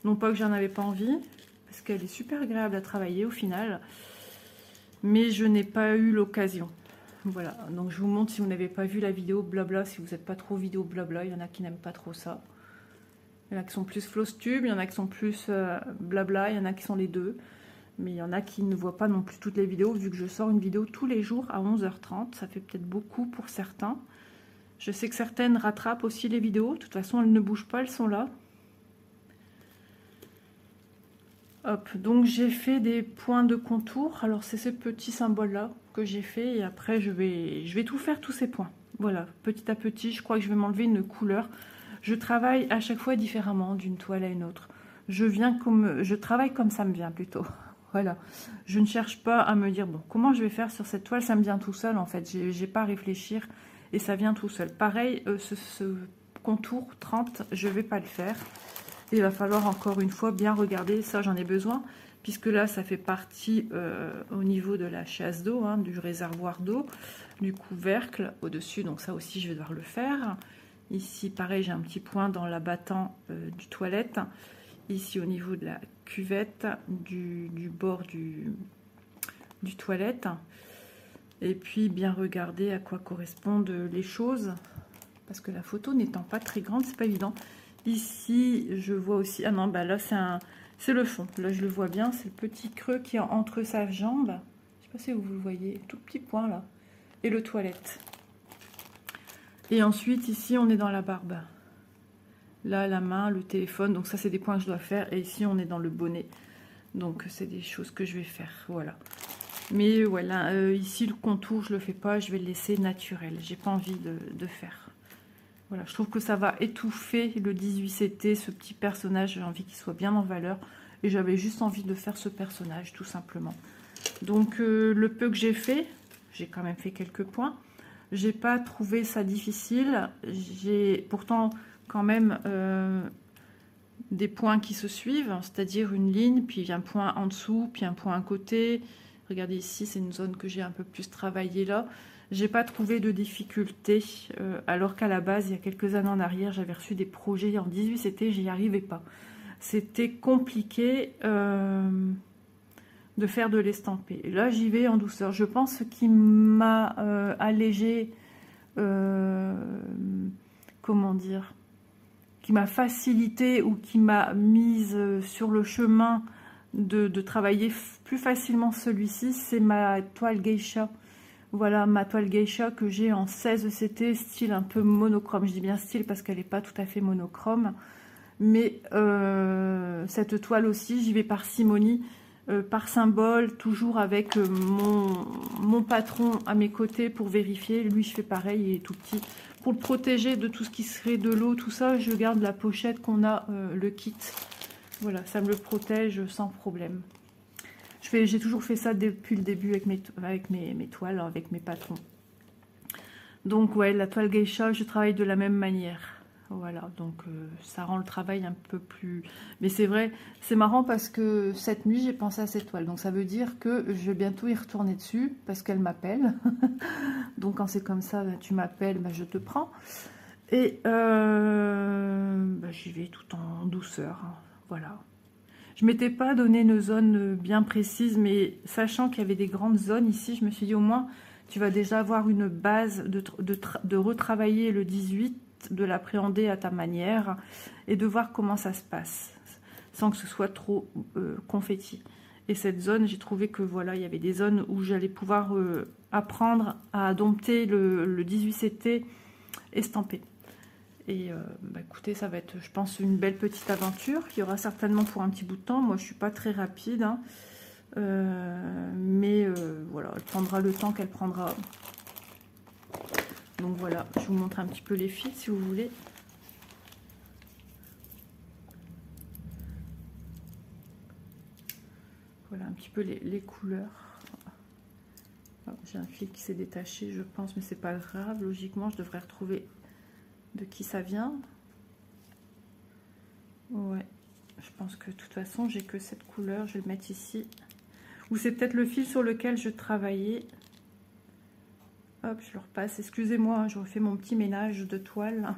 Non pas que j'en avais pas envie, parce qu'elle est super agréable à travailler au final, mais je n'ai pas eu l'occasion. Voilà, donc je vous montre si vous n'avez pas vu la vidéo blabla, si vous n'êtes pas trop vidéo blabla, il y en a qui n'aiment pas trop ça. Il y en a qui sont plus floss tube, il y en a qui sont plus blabla, il y en a qui sont les deux. Mais il y en a qui ne voient pas non plus toutes les vidéos, vu que je sors une vidéo tous les jours à 11h30. Ça fait peut-être beaucoup pour certains. Je sais que certaines rattrapent aussi les vidéos. De toute façon, elles ne bougent pas, elles sont là. Hop, donc j'ai fait des points de contour. Alors c'est ces petits symboles-là que j'ai fait. Et après, je vais tout faire, tous ces points. Voilà, petit à petit, je crois que je vais m'enlever une couleur. Je travaille à chaque fois différemment d'une toile à une autre. Je travaille comme ça me vient plutôt. Voilà. Je ne cherche pas à me dire, bon, comment je vais faire sur cette toile, ça me vient tout seul en fait. J'ai pas à réfléchir et ça vient tout seul. Pareil, ce contour 30, je vais pas le faire. Il va falloir encore une fois bien regarder, ça j'en ai besoin, puisque là ça fait partie au niveau de la chasse d'eau, hein, du réservoir d'eau, du couvercle au-dessus, donc ça aussi je vais devoir le faire. Ici, pareil, j'ai un petit point dans l'abattant du toilette. Ici, au niveau de la cuvette, du bord du toilette. Et puis, bien regarder à quoi correspondent les choses. Parce que la photo n'étant pas très grande, c'est pas évident. Ici, je vois aussi... Ah non, bah là, c'est le fond. Là, je le vois bien. C'est le petit creux qui est entre sa jambe. Je sais pas si vous le voyez. Tout petit point, là. Et le toilette. Et ensuite, ici, on est dans la barbe. Là, la main, le téléphone. Donc ça, c'est des points que je dois faire. Et ici, on est dans le bonnet. Donc, c'est des choses que je vais faire. Voilà. Mais voilà, ici, le contour, je le fais pas. Je vais le laisser naturel. J'ai pas envie de faire. Voilà, je trouve que ça va étouffer le 18CT, ce petit personnage. J'ai envie qu'il soit bien en valeur. Et j'avais juste envie de faire ce personnage, tout simplement. Donc, le peu que j'ai fait, j'ai quand même fait quelques points. J'ai pas trouvé ça difficile. J'ai pourtant quand même des points qui se suivent, c'est-à-dire une ligne, puis un point en dessous, puis un point à côté. Regardez ici, c'est une zone que j'ai un peu plus travaillée là. J'ai pas trouvé de difficulté, alors qu'à la base, il y a quelques années en arrière, j'avais reçu des projets en 18CT, j'y arrivais pas. C'était compliqué de faire de l'estampé. Là, j'y vais en douceur. Je pense ce qui m'a allégé, comment dire, qui m'a facilité ou qui m'a mise sur le chemin de travailler plus facilement celui-ci, c'est ma toile geisha. Voilà, ma toile geisha que j'ai en 16CT, style un peu monochrome. Je dis bien style parce qu'elle n'est pas tout à fait monochrome. Mais cette toile aussi, j'y vais par simonie, par symbole, toujours avec mon patron à mes côtés pour vérifier. Lui, je fais pareil, il est tout petit. Pour le protéger de tout ce qui serait de l'eau, tout ça, je garde la pochette qu'on a, le kit. Voilà, ça me le protège sans problème. J'ai toujours fait ça depuis le début avec mes toiles, avec mes patrons. Donc ouais, la toile geisha, je travaille de la même manière. Voilà, donc ça rend le travail un peu plus... Mais c'est vrai, c'est marrant parce que cette nuit, j'ai pensé à cette toile. Donc ça veut dire que je vais bientôt y retourner dessus parce qu'elle m'appelle. Donc quand c'est comme ça, tu m'appelles, bah, je te prends. Et bah, j'y vais tout en douceur. Voilà. Je ne m'étais pas donné une zone bien précise, mais sachant qu'il y avait des grandes zones ici, je me suis dit au moins, tu vas déjà avoir une base de retravailler le 18, de l'appréhender à ta manière et de voir comment ça se passe, sans que ce soit trop confetti. Et cette zone, j'ai trouvé que voilà, il y avait des zones où j'allais pouvoir apprendre à dompter le 18CT estampé. Et bah écoutez, ça va être, je pense, une belle petite aventure qui aura certainement pour un petit bout de temps. Moi, je suis pas très rapide, hein. Mais voilà, elle prendra le temps qu'elle prendra. Donc voilà, je vous montre un petit peu les fils si vous voulez. Voilà un petit peu les couleurs. J'ai un fil qui s'est détaché, je pense, mais c'est pas grave. Logiquement, je devrais retrouver de qui ça vient. Ouais, je pense que de toute façon j'ai que cette couleur, je vais le mettre ici. Ou c'est peut-être le fil sur lequel je travaillais. Hop, je le repasse. Excusez-moi, je refais mon petit ménage de toile.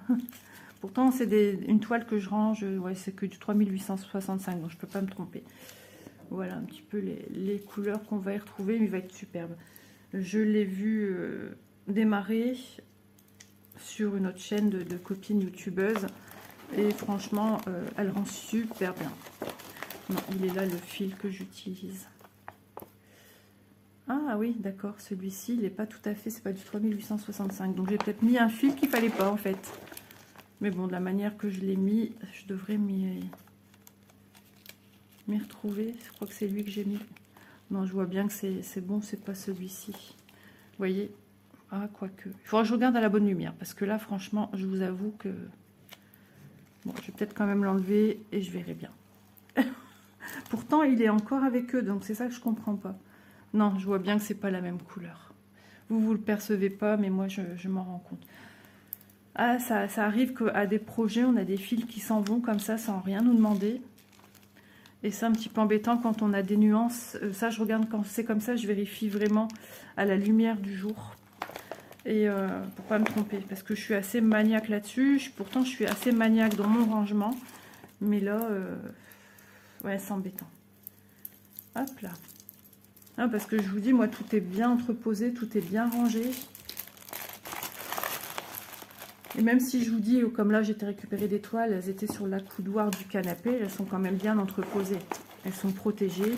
Pourtant, c'est une toile que je range. Ouais, c'est que du 3865, donc je peux pas me tromper. Voilà un petit peu les couleurs qu'on va y retrouver, mais il va être superbe. Je l'ai vu démarrer sur une autre chaîne de copines youtubeuses. Et franchement, elle rend super bien. Non, il est là le fil que j'utilise. Ah oui, d'accord, celui-ci, il n'est pas tout à fait, c'est pas du 3865. Donc j'ai peut-être mis un fil qu'il fallait pas en fait. Mais bon, de la manière que je l'ai mis, je devrais m'y retrouver. Je crois que c'est lui que j'ai mis. Non, je vois bien que c'est bon, c'est pas celui-ci. Vous voyez? Ah, quoique. Il faudra que je regarde à la bonne lumière, parce que là, franchement, je vous avoue que... Bon, je vais peut-être quand même l'enlever et je verrai bien. Pourtant, il est encore avec eux, donc c'est ça que je comprends pas. Non, je vois bien que c'est pas la même couleur. Vous le percevez pas, mais moi, je m'en rends compte. Ah, ça arrive qu'à des projets, on a des fils qui s'en vont comme ça, sans rien nous demander. Et c'est un petit peu embêtant quand on a des nuances. Ça, je regarde quand c'est comme ça, je vérifie vraiment à la lumière du jour. Et pour pas me tromper, parce que je suis assez maniaque là-dessus. Pourtant, je suis assez maniaque dans mon rangement. Mais là, ouais, c'est embêtant. Hop là. Ah, parce que je vous dis, moi, tout est bien entreposé, tout est bien rangé. Et même si je vous dis, comme là, j'étais récupéré des toiles, elles étaient sur l'accoudoir du canapé, elles sont quand même bien entreposées. Elles sont protégées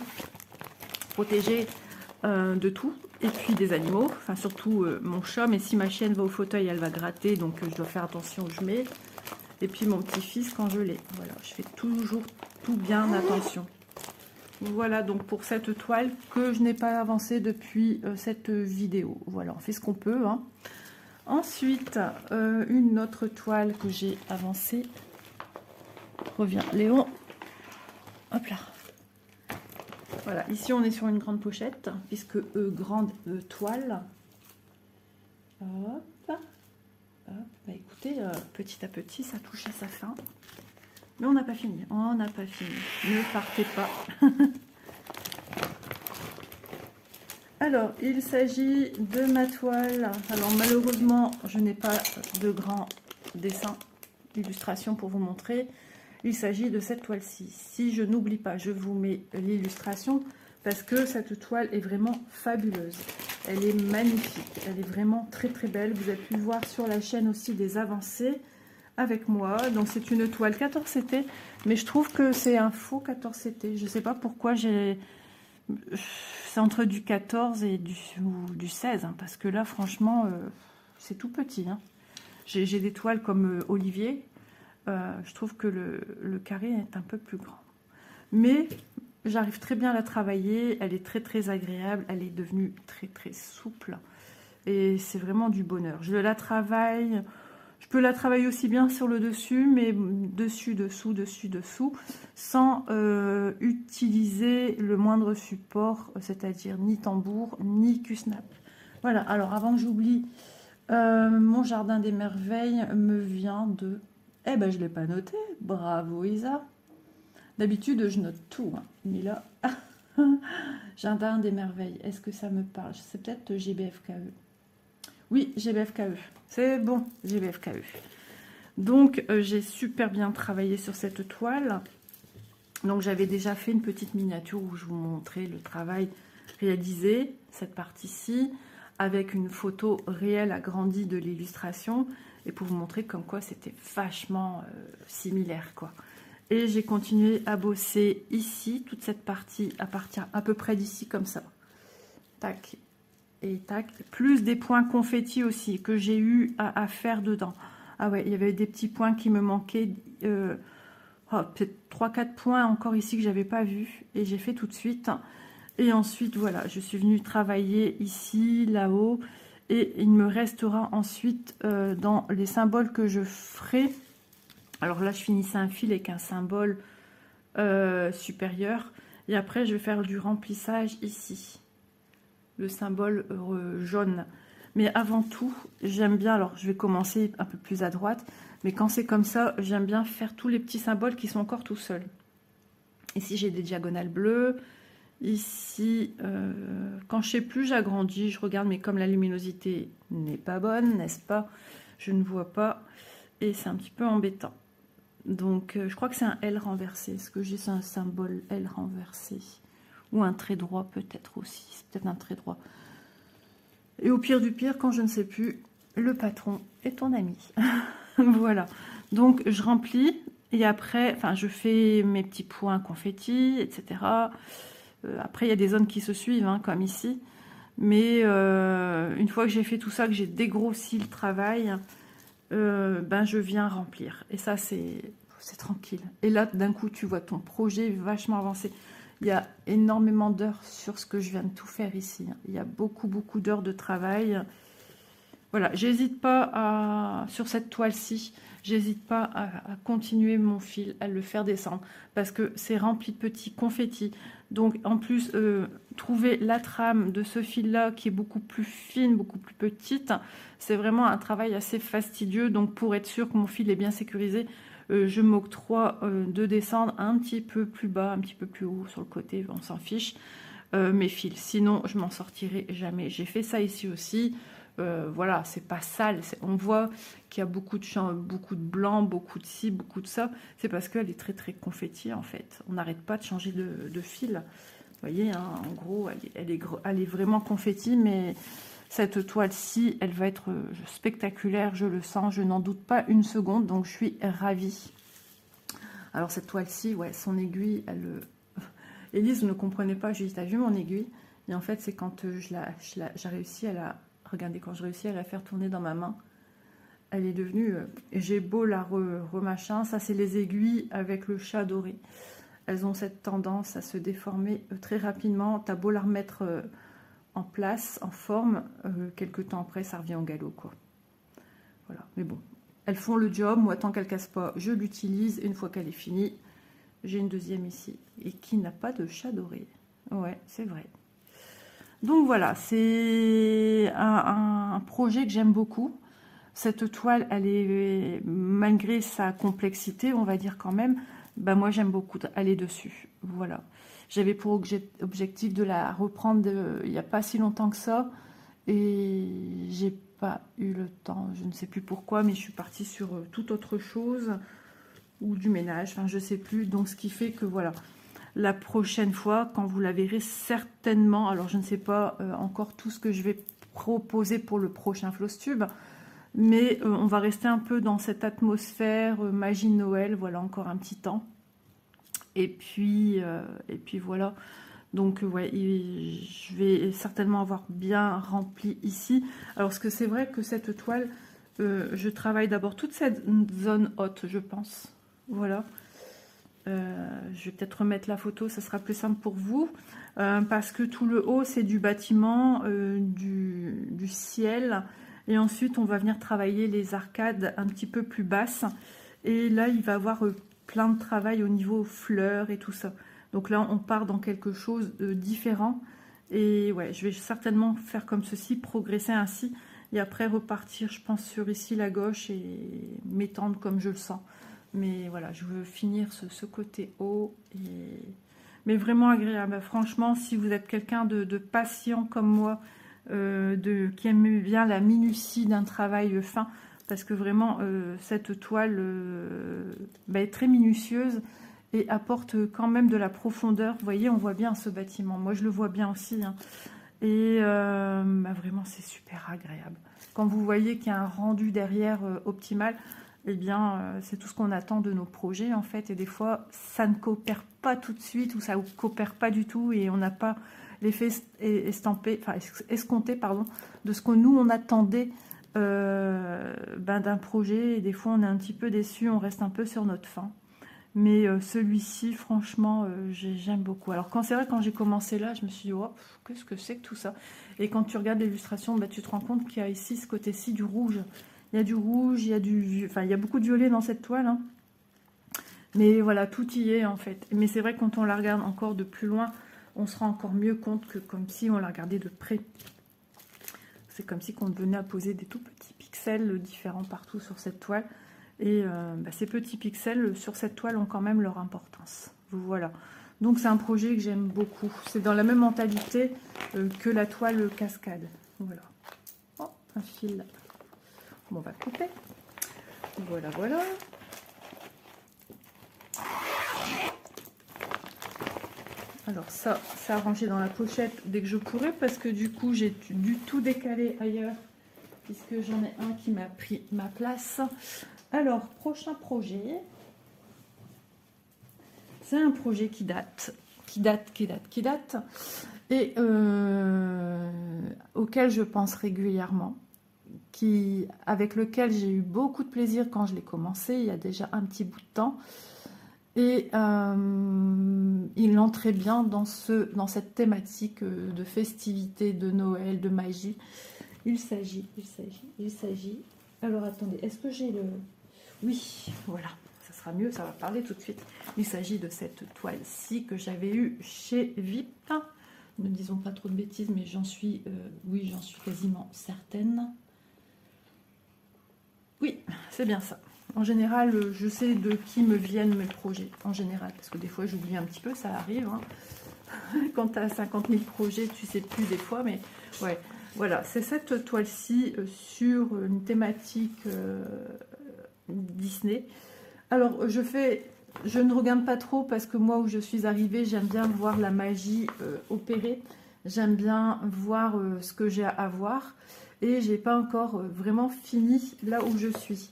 de tout. Et puis des animaux, enfin surtout mon chat, mais si ma chienne va au fauteuil, elle va gratter, donc je dois faire attention où je mets. Et puis mon petit-fils quand je l'ai. Voilà, je fais toujours tout bien attention. Voilà donc pour cette toile que je n'ai pas avancée depuis cette vidéo. Voilà, on fait ce qu'on peut. Hein. Ensuite, une autre toile que j'ai avancée. Reviens Léon. Hop là. Voilà, ici on est sur une grande pochette, puisque grande toile. Hop, hop. Bah écoutez, petit à petit, ça touche à sa fin. Mais on n'a pas fini, on n'a pas fini. Ne partez pas. Alors, il s'agit de ma toile. Alors malheureusement, je n'ai pas de grand dessin, d'illustration pour vous montrer. Il s'agit de cette toile-ci. Si je n'oublie pas, je vous mets l'illustration parce que cette toile est vraiment fabuleuse. Elle est magnifique, elle est vraiment très très belle. Vous avez pu voir sur la chaîne aussi des avancées avec moi. Donc c'est une toile 14 CT, mais je trouve que c'est un faux 14 CT. Je ne sais pas pourquoi j'ai... C'est entre du 14 et du 16, hein, parce que là franchement, c'est tout petit. Hein. J'ai des toiles comme Olivier. Je trouve que le carré est un peu plus grand. Mais j'arrive très bien à la travailler. Elle est très très agréable. Elle est devenue très très souple. Et c'est vraiment du bonheur. Je la travaille. Je peux la travailler aussi bien sur le dessus, mais dessus, dessous, dessus, dessous, sans utiliser le moindre support, c'est-à-dire ni tambour, ni Q-snap. Voilà, alors avant que j'oublie, mon jardin des merveilles me vient de... Eh ben, je ne l'ai pas noté. Bravo, Isa. D'habitude, je note tout. Hein. Mais là, jardin des merveilles. Est-ce que ça me parle? C'est peut-être GBFKE. Oui, GBFKE. C'est bon, GBFKE. Donc, j'ai super bien travaillé sur cette toile. Donc, j'avais déjà fait une petite miniature où je vous montrais le travail réalisé, cette partie-ci, avec une photo réelle agrandie de l'illustration. Et pour vous montrer comme quoi c'était vachement similaire, quoi. Et j'ai continué à bosser ici. Toute cette partie appartient à peu près d'ici, comme ça. Tac. Et tac. Plus des points confettis aussi, que j'ai eu à faire dedans. Ah ouais, il y avait des petits points qui me manquaient. Peut-être 3-4 points encore ici que j'avais pas vu. Et j'ai fait tout de suite. Et ensuite, voilà, je suis venue travailler ici, là-haut. Et il me restera ensuite dans les symboles que je ferai. Alors là, je finissais un fil avec un symbole supérieur. Et après, je vais faire du remplissage ici. Le symbole jaune. Mais avant tout, j'aime bien, alors je vais commencer un peu plus à droite, mais quand c'est comme ça, j'aime bien faire tous les petits symboles qui sont encore tout seuls. Ici, j'ai des diagonales bleues. Ici, quand je sais plus, j'agrandis, je regarde, mais comme la luminosité n'est pas bonne, n'est-ce pas? Je ne vois pas, et c'est un petit peu embêtant. Donc, je crois que c'est un L renversé. Est-ce que j'ai un symbole L renversé? Ou un trait droit peut-être aussi. C'est peut-être un trait droit. Et au pire du pire, quand je ne sais plus, le patron est ton ami. Voilà. Donc, je remplis. Et après, enfin, je fais mes petits points confettis, etc. Après, il y a des zones qui se suivent, hein, comme ici. Mais une fois que j'ai fait tout ça, que j'ai dégrossi le travail, ben, je viens remplir. Et ça, c'est tranquille. Et là, d'un coup, tu vois ton projet vachement avancé. Il y a énormément d'heures sur ce que je viens de tout faire ici. Il y a beaucoup, beaucoup d'heures de travail. Voilà, j'hésite pas sur cette toile-ci, j'hésite pas à continuer mon fil, à le faire descendre, parce que c'est rempli de petits confettis. Donc, en plus, trouver la trame de ce fil-là, qui est beaucoup plus fine, beaucoup plus petite, c'est vraiment un travail assez fastidieux. Donc, pour être sûr que mon fil est bien sécurisé, je m'octroie de descendre un petit peu plus bas, un petit peu plus haut sur le côté, on s'en fiche, mes fils. Sinon, je m'en sortirai jamais. J'ai fait ça ici aussi. Voilà, c'est pas sale. On voit qu'il y a beaucoup de champs, beaucoup de blanc, beaucoup de ci, beaucoup de ça. C'est parce qu'elle est très très confetti en fait. On n'arrête pas de changer de fil. Vous voyez, hein, en gros, elle est vraiment confetti, mais cette toile-ci, elle va être spectaculaire, je le sens, je n'en doute pas une seconde, donc je suis ravie. Alors cette toile-ci, ouais, son aiguille, elle... Élise, vous ne comprenez pas, je lui dis, t'as vu mon aiguille? Et en fait, c'est quand j'ai réussi à la... Regardez, quand je réussis à la faire tourner dans ma main, elle est devenue... j'ai beau la remachin, ça c'est les aiguilles avec le chat doré. Elles ont cette tendance à se déformer très rapidement. T'as beau la remettre en place, en forme, quelques temps après, ça revient au galop, quoi. Voilà, mais bon, elles font le job. Moi, tant qu'elle casse pas, je l'utilise. Une fois qu'elle est finie, j'ai une deuxième ici, et qui n'a pas de chat doré. Ouais, c'est vrai. Donc voilà, c'est un projet que j'aime beaucoup. Cette toile, elle est, malgré sa complexité, on va dire quand même, bah moi j'aime beaucoup aller dessus. Voilà. J'avais pour objectif de la reprendre il n'y a pas si longtemps que ça, et j'ai pas eu le temps. Je ne sais plus pourquoi, mais je suis partie sur toute autre chose, ou du ménage, enfin je sais plus. Donc ce qui fait que voilà. La prochaine fois, quand vous la verrez certainement, alors je ne sais pas encore tout ce que je vais proposer pour le prochain Flosstube, mais on va rester un peu dans cette atmosphère magie de Noël, voilà, encore un petit temps. Et puis voilà. Donc ouais, je vais certainement avoir bien rempli ici. Alors parce que c'est vrai que cette toile, je travaille d'abord toute cette zone haute, je pense. Voilà. Je vais peut-être remettre la photo, ça sera plus simple pour vous, parce que tout le haut c'est du bâtiment, du ciel, et ensuite on va venir travailler les arcades un petit peu plus basses, et là il va y avoir plein de travail au niveau fleurs et tout ça. Donc là on part dans quelque chose de différent, et ouais, je vais certainement faire comme ceci, progresser ainsi, et après repartir, je pense, sur ici la gauche et m'étendre comme je le sens. Mais voilà, je veux finir ce côté haut, mais vraiment agréable. Franchement, si vous êtes quelqu'un de patient comme moi, qui aime bien la minutie d'un travail fin, parce que vraiment, cette toile est très minutieuse et apporte quand même de la profondeur. Vous voyez, on voit bien ce bâtiment. Moi, je le vois bien aussi, hein. Et vraiment, c'est super agréable. Quand vous voyez qu'il y a un rendu derrière optimal, eh bien, c'est tout ce qu'on attend de nos projets, en fait. Et des fois, ça ne coopère pas tout de suite, ou ça ne coopère pas du tout, et on n'a pas l'effet escompté, pardon, de ce que nous, on attendait d'un projet. Et des fois, on est un petit peu déçu, on reste un peu sur notre faim. Mais celui-ci, franchement, j'aime beaucoup. Alors, c'est vrai, quand j'ai commencé là, je me suis dit, oh, qu'est-ce que c'est que tout ça? Et quand tu regardes l'illustration, tu te rends compte qu'il y a ici, ce côté-ci, du rouge. Il y a du rouge, il y a beaucoup de violet dans cette toile, hein. Mais voilà, tout y est en fait. Mais c'est vrai que quand on la regarde encore de plus loin, on se rend encore mieux compte que comme si on la regardait de près. C'est comme si on venait à poser des tout petits pixels différents partout sur cette toile. Et ces petits pixels sur cette toile ont quand même leur importance. Voilà. Donc c'est un projet que j'aime beaucoup. C'est dans la même mentalité que la toile cascade. Voilà. Oh, un fil. Bon, on va couper. Voilà, voilà. Alors ça, c'est arrangé dans la pochette dès que je pourrai, parce que du coup, j'ai dû tout décaler ailleurs, puisque j'en ai un qui m'a pris ma place. Alors, prochain projet. C'est un projet qui date, et auquel je pense régulièrement, avec lequel j'ai eu beaucoup de plaisir quand je l'ai commencé, il y a déjà un petit bout de temps. Et il entrait bien dans cette thématique de festivité, de Noël, de magie. Il s'agit. Alors attendez, est-ce que j'ai le... Oui, voilà, ça sera mieux, ça va parler tout de suite. Il s'agit de cette toile-ci que j'avais eue chez VIP. Ne disons pas trop de bêtises, mais j'en suis quasiment certaine. Oui, c'est bien ça. En général, je sais de qui me viennent mes projets, en général, parce que des fois j'oublie un petit peu, ça arrive. Hein. Quand tu as 50 000 projets, tu sais plus des fois, mais ouais, voilà, c'est cette toile-ci sur une thématique Disney. Alors, je ne regarde pas trop parce que moi, où je suis arrivée, j'aime bien voir la magie opérer, j'aime bien voir ce que j'ai à voir, et j'ai pas encore vraiment fini là où je suis.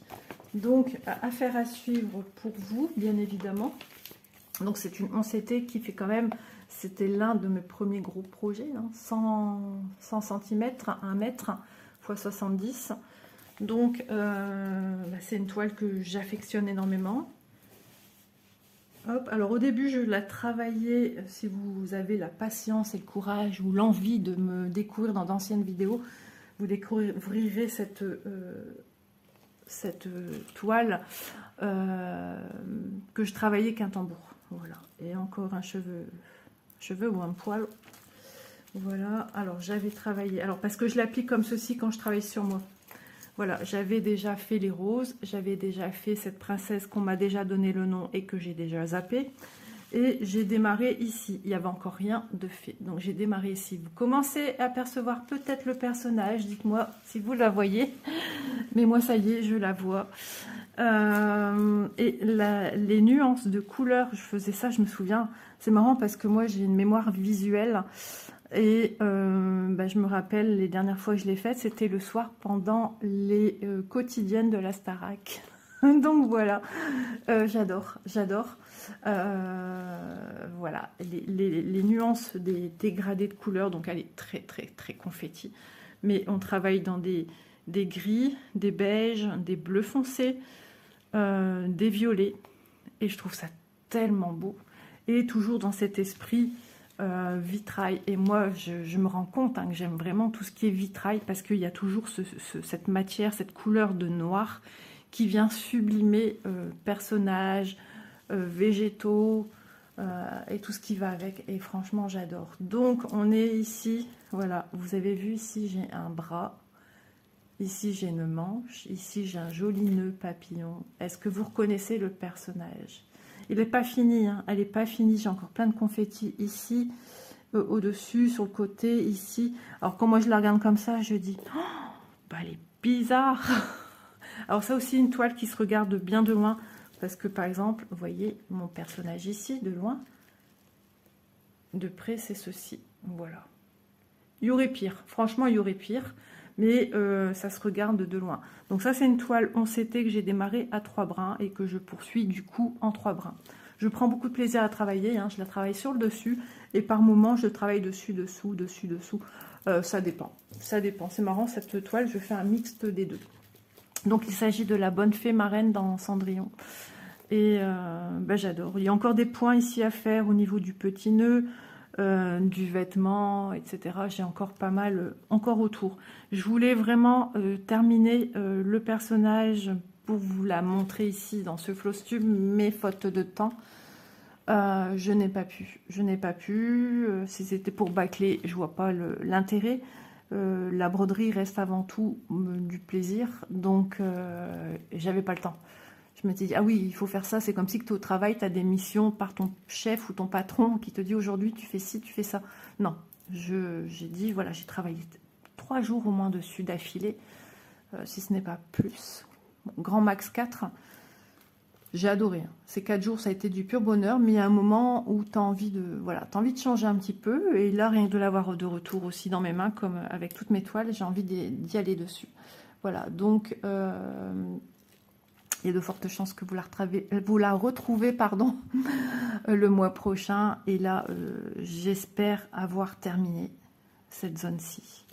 Donc, affaire à suivre pour vous, bien évidemment. Donc, c'est une 11CT qui fait quand même... C'était l'un de mes premiers gros projets, hein, 100 cm, 1 mètre x 70. Donc, c'est une toile que j'affectionne énormément. Hop, alors, au début, je la travaillais, si vous avez la patience et le courage ou l'envie de me découvrir dans d'anciennes vidéos, vous découvrirez cette toile que je travaillais qu'un tambour. Voilà, et encore un cheveu ou un poil. Voilà, alors j'avais travaillé, alors parce que je l'applique comme ceci quand je travaille sur moi. Voilà, j'avais déjà fait les roses, j'avais déjà fait cette princesse qu'on m'a déjà donné le nom et que j'ai déjà zappé. Et j'ai démarré ici, il n'y avait encore rien de fait. Donc j'ai démarré ici. Vous commencez à percevoir peut-être le personnage, dites-moi si vous la voyez. Mais moi ça y est, je la vois. Et les nuances de couleurs, je faisais ça, je me souviens. C'est marrant parce que moi j'ai une mémoire visuelle. Et je me rappelle, les dernières fois que je l'ai faite, c'était le soir pendant les quotidiennes de la Starac. Donc voilà, j'adore. Voilà, les nuances des dégradés de couleurs, donc elle est très très très confetti. Mais on travaille dans des gris, des beiges, des bleus foncés, des violets. Et je trouve ça tellement beau. Et toujours dans cet esprit vitrail. Et moi, je me rends compte que j'aime vraiment tout ce qui est vitrail parce qu'il y a toujours cette matière, cette couleur de noir qui vient sublimer personnages, végétaux et tout ce qui va avec. Et franchement, j'adore. Donc, on est ici. Voilà, vous avez vu ici, j'ai un bras. Ici, j'ai une manche. Ici, j'ai un joli nœud papillon. Est-ce que vous reconnaissez le personnage ? Il n'est pas fini, hein. Elle n'est pas finie. J'ai encore plein de confettis ici, au-dessus, sur le côté, ici. Alors, quand moi je la regarde comme ça, je dis, oh, elle est bizarre. Alors, ça aussi, une toile qui se regarde bien de loin. Parce que, par exemple, vous voyez mon personnage ici, de loin. De près, c'est ceci. Voilà. Il y aurait pire. Franchement, il y aurait pire. Mais ça se regarde de loin. Donc ça, c'est une toile 11CT que j'ai démarré à 3 brins et que je poursuis du coup en 3 brins. Je prends beaucoup de plaisir à travailler, hein. Je la travaille sur le dessus et par moments, je travaille dessus, dessous, dessus, dessous. Ça dépend. Ça dépend. C'est marrant, cette toile, je fais un mixte des deux. Donc, il s'agit de la bonne fée marraine dans Cendrillon. Et j'adore. Il y a encore des points ici à faire au niveau du petit nœud. Du vêtement, etc. J'ai encore pas mal encore autour. Je voulais vraiment terminer le personnage pour vous la montrer ici dans ce floss-tube, mais faute de temps, je n'ai pas pu. Si c'était pour bâcler, je vois pas l'intérêt. La broderie reste avant tout du plaisir, donc j'avais pas le temps. Je me dis, ah oui, il faut faire ça, c'est comme si que tu es au travail, tu as des missions par ton chef ou ton patron qui te dit aujourd'hui tu fais ci, tu fais ça. Non, j'ai dit, voilà, j'ai travaillé 3 jours au moins dessus d'affilée, si ce n'est pas plus. Bon, grand max 4. J'ai adoré. Ces 4 jours, ça a été du pur bonheur, mais il y a un moment où tu as envie de, voilà, t'as envie de changer un petit peu. Et là, rien que de l'avoir de retour aussi dans mes mains, comme avec toutes mes toiles, j'ai envie d'y aller dessus. Voilà, donc il y a de fortes chances que vous la retrouvez pardon, le mois prochain. Et là, j'espère avoir terminé cette zone-ci.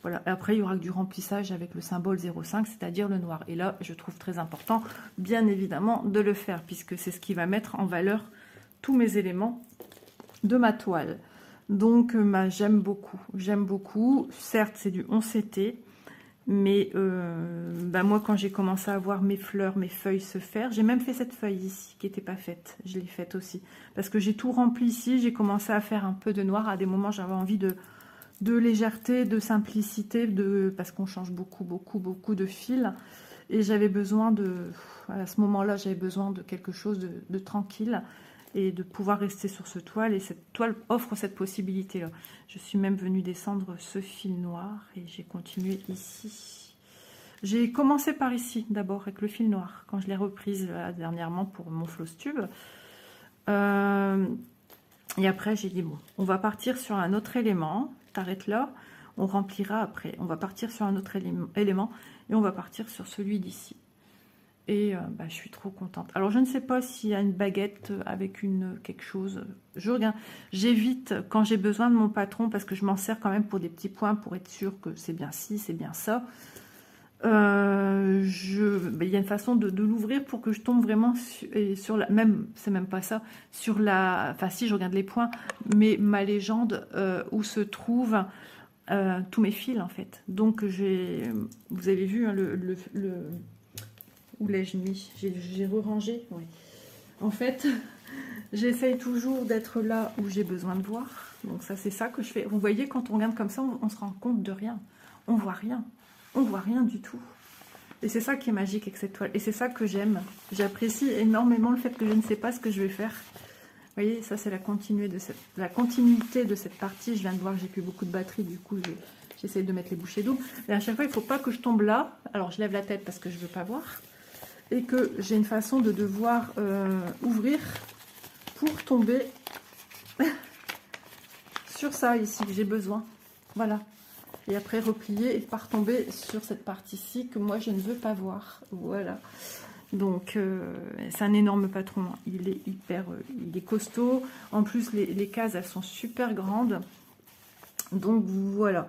Voilà. Et après, il y aura que du remplissage avec le symbole 0,5, c'est-à-dire le noir. Et là, je trouve très important, bien évidemment, de le faire, puisque c'est ce qui va mettre en valeur tous mes éléments de ma toile. Donc, j'aime beaucoup. J'aime beaucoup. Certes, c'est du 11 CT. Mais moi, quand j'ai commencé à voir mes fleurs, mes feuilles se faire, j'ai même fait cette feuille ici qui n'était pas faite. Je l'ai faite aussi. Parce que j'ai tout rempli ici. J'ai commencé à faire un peu de noir. À des moments, j'avais envie de légèreté, de simplicité, parce qu'on change beaucoup de fils. Et j'avais besoin à ce moment-là, j'avais besoin de quelque chose de tranquille et de pouvoir rester sur ce toile. Et cette toile offre cette possibilité-là. Je suis même venue descendre ce fil noir et j'ai continué ici. J'ai commencé par ici d'abord avec le fil noir quand je l'ai reprise dernièrement pour mon floss tube. Et après j'ai dit bon, on va partir sur un autre élément. T'arrêtes là, on remplira après. On va partir sur un autre élément et on va partir sur celui d'ici. Et je suis trop contente. Alors, je ne sais pas s'il y a une baguette avec quelque chose. Je regarde. J'évite quand j'ai besoin de mon patron parce que je m'en sers quand même pour des petits points pour être sûr que c'est bien ci, c'est bien ça. Il y a une façon de l'ouvrir pour que je tombe vraiment sur la... Même, c'est même pas ça. Sur la... Enfin, si, je regarde les points. Mais ma légende où se trouvent tous mes fils, en fait. Donc, vous avez vu, hein, où l'ai-je mis? J'ai re-rangé, oui. En fait, j'essaye toujours d'être là où j'ai besoin de voir. Donc ça, c'est ça que je fais. Vous voyez, quand on regarde comme ça, on se rend compte de rien. On voit rien. On voit rien du tout. Et c'est ça qui est magique avec cette toile. Et c'est ça que j'aime. J'apprécie énormément le fait que je ne sais pas ce que je vais faire. Vous voyez, ça, c'est la continuité de cette partie. Je viens de voir que j'ai plus beaucoup de batterie. Du coup, j'essaye de mettre les bouchées doubles. Et à chaque fois, il ne faut pas que je tombe là. Alors, je lève la tête parce que je ne veux pas voir. Et que j'ai une façon de devoir ouvrir pour tomber sur ça ici que j'ai besoin. Voilà. Et après replier et pas retomber sur cette partie-ci que moi je ne veux pas voir. Voilà. Donc c'est un énorme patron. Il est il est costaud. En plus les cases elles sont super grandes. Donc voilà.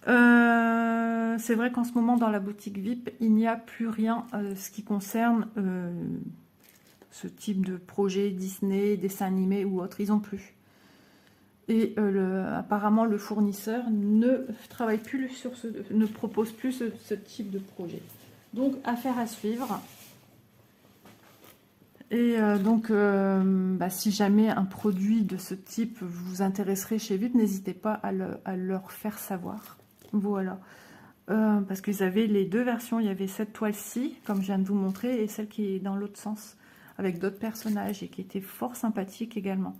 C'est vrai qu'en ce moment dans la boutique VIP il n'y a plus rien ce qui concerne ce type de projet Disney, dessin animé ou autre, ils n'ont plus. Et apparemment le fournisseur ne travaille plus sur ne propose plus ce type de projet. Donc affaire à suivre. Et si jamais un produit de ce type vous intéresserait chez VIP, n'hésitez pas à leur faire savoir. Voilà. Parce qu'ils avaient les deux versions. Il y avait cette toile-ci, comme je viens de vous montrer, et celle qui est dans l'autre sens, avec d'autres personnages, et qui était fort sympathique également.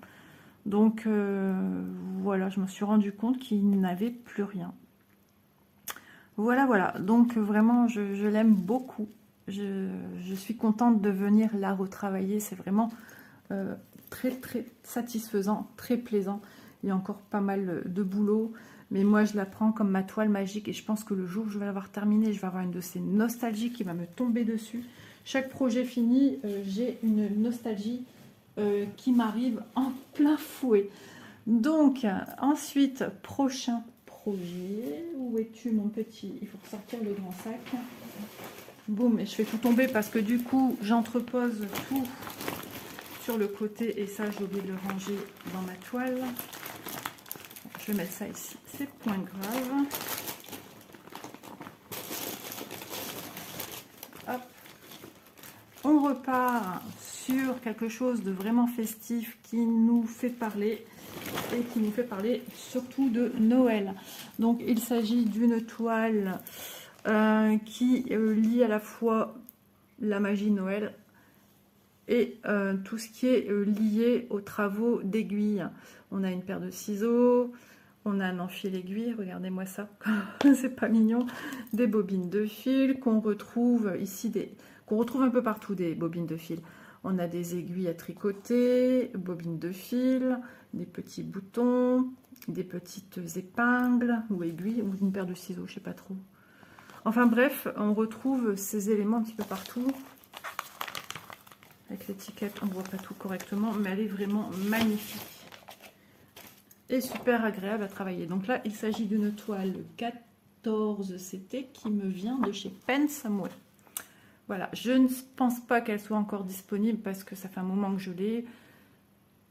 Donc, voilà, je me suis rendu compte qu'ils n'avaient plus rien. Voilà. Donc, vraiment, je l'aime beaucoup. Je suis contente de venir la retravailler. C'est vraiment très, très satisfaisant, très plaisant. Il y a encore pas mal de boulot. Mais moi, je la prends comme ma toile magique. Et je pense que le jour où je vais l'avoir terminée, je vais avoir une de ces nostalgies qui va me tomber dessus. Chaque projet fini, j'ai une nostalgie qui m'arrive en plein fouet. Donc, ensuite, prochain projet. Où es-tu, mon petit? Il faut ressortir le grand sac. Boum, et je fais tout tomber parce que du coup, j'entrepose tout sur le côté. Et ça, j'ai oublié de le ranger dans ma toile. Je vais mettre ça ici, c'est point grave. Hop. On repart sur quelque chose de vraiment festif qui nous fait parler. et qui nous fait parler surtout de Noël. Donc il s'agit d'une toile qui lie à la fois la magie de Noël et tout ce qui est lié aux travaux d'aiguille. On a une paire de ciseaux, on a un enfil aiguille, regardez-moi ça, c'est pas mignon, des bobines de fil qu'on retrouve ici, qu'on retrouve un peu partout, des bobines de fil. On a des aiguilles à tricoter, bobines de fil, des petits boutons, des petites épingles ou aiguilles, ou une paire de ciseaux, je sais pas trop. Enfin bref, on retrouve ces éléments un petit peu partout. Avec l'étiquette, on ne voit pas tout correctement, mais elle est vraiment magnifique. Et super agréable à travailler. Donc là, il s'agit d'une toile 14 CT qui me vient de chez Pen Samuel. Voilà, je ne pense pas qu'elle soit encore disponible parce que ça fait un moment que je l'ai.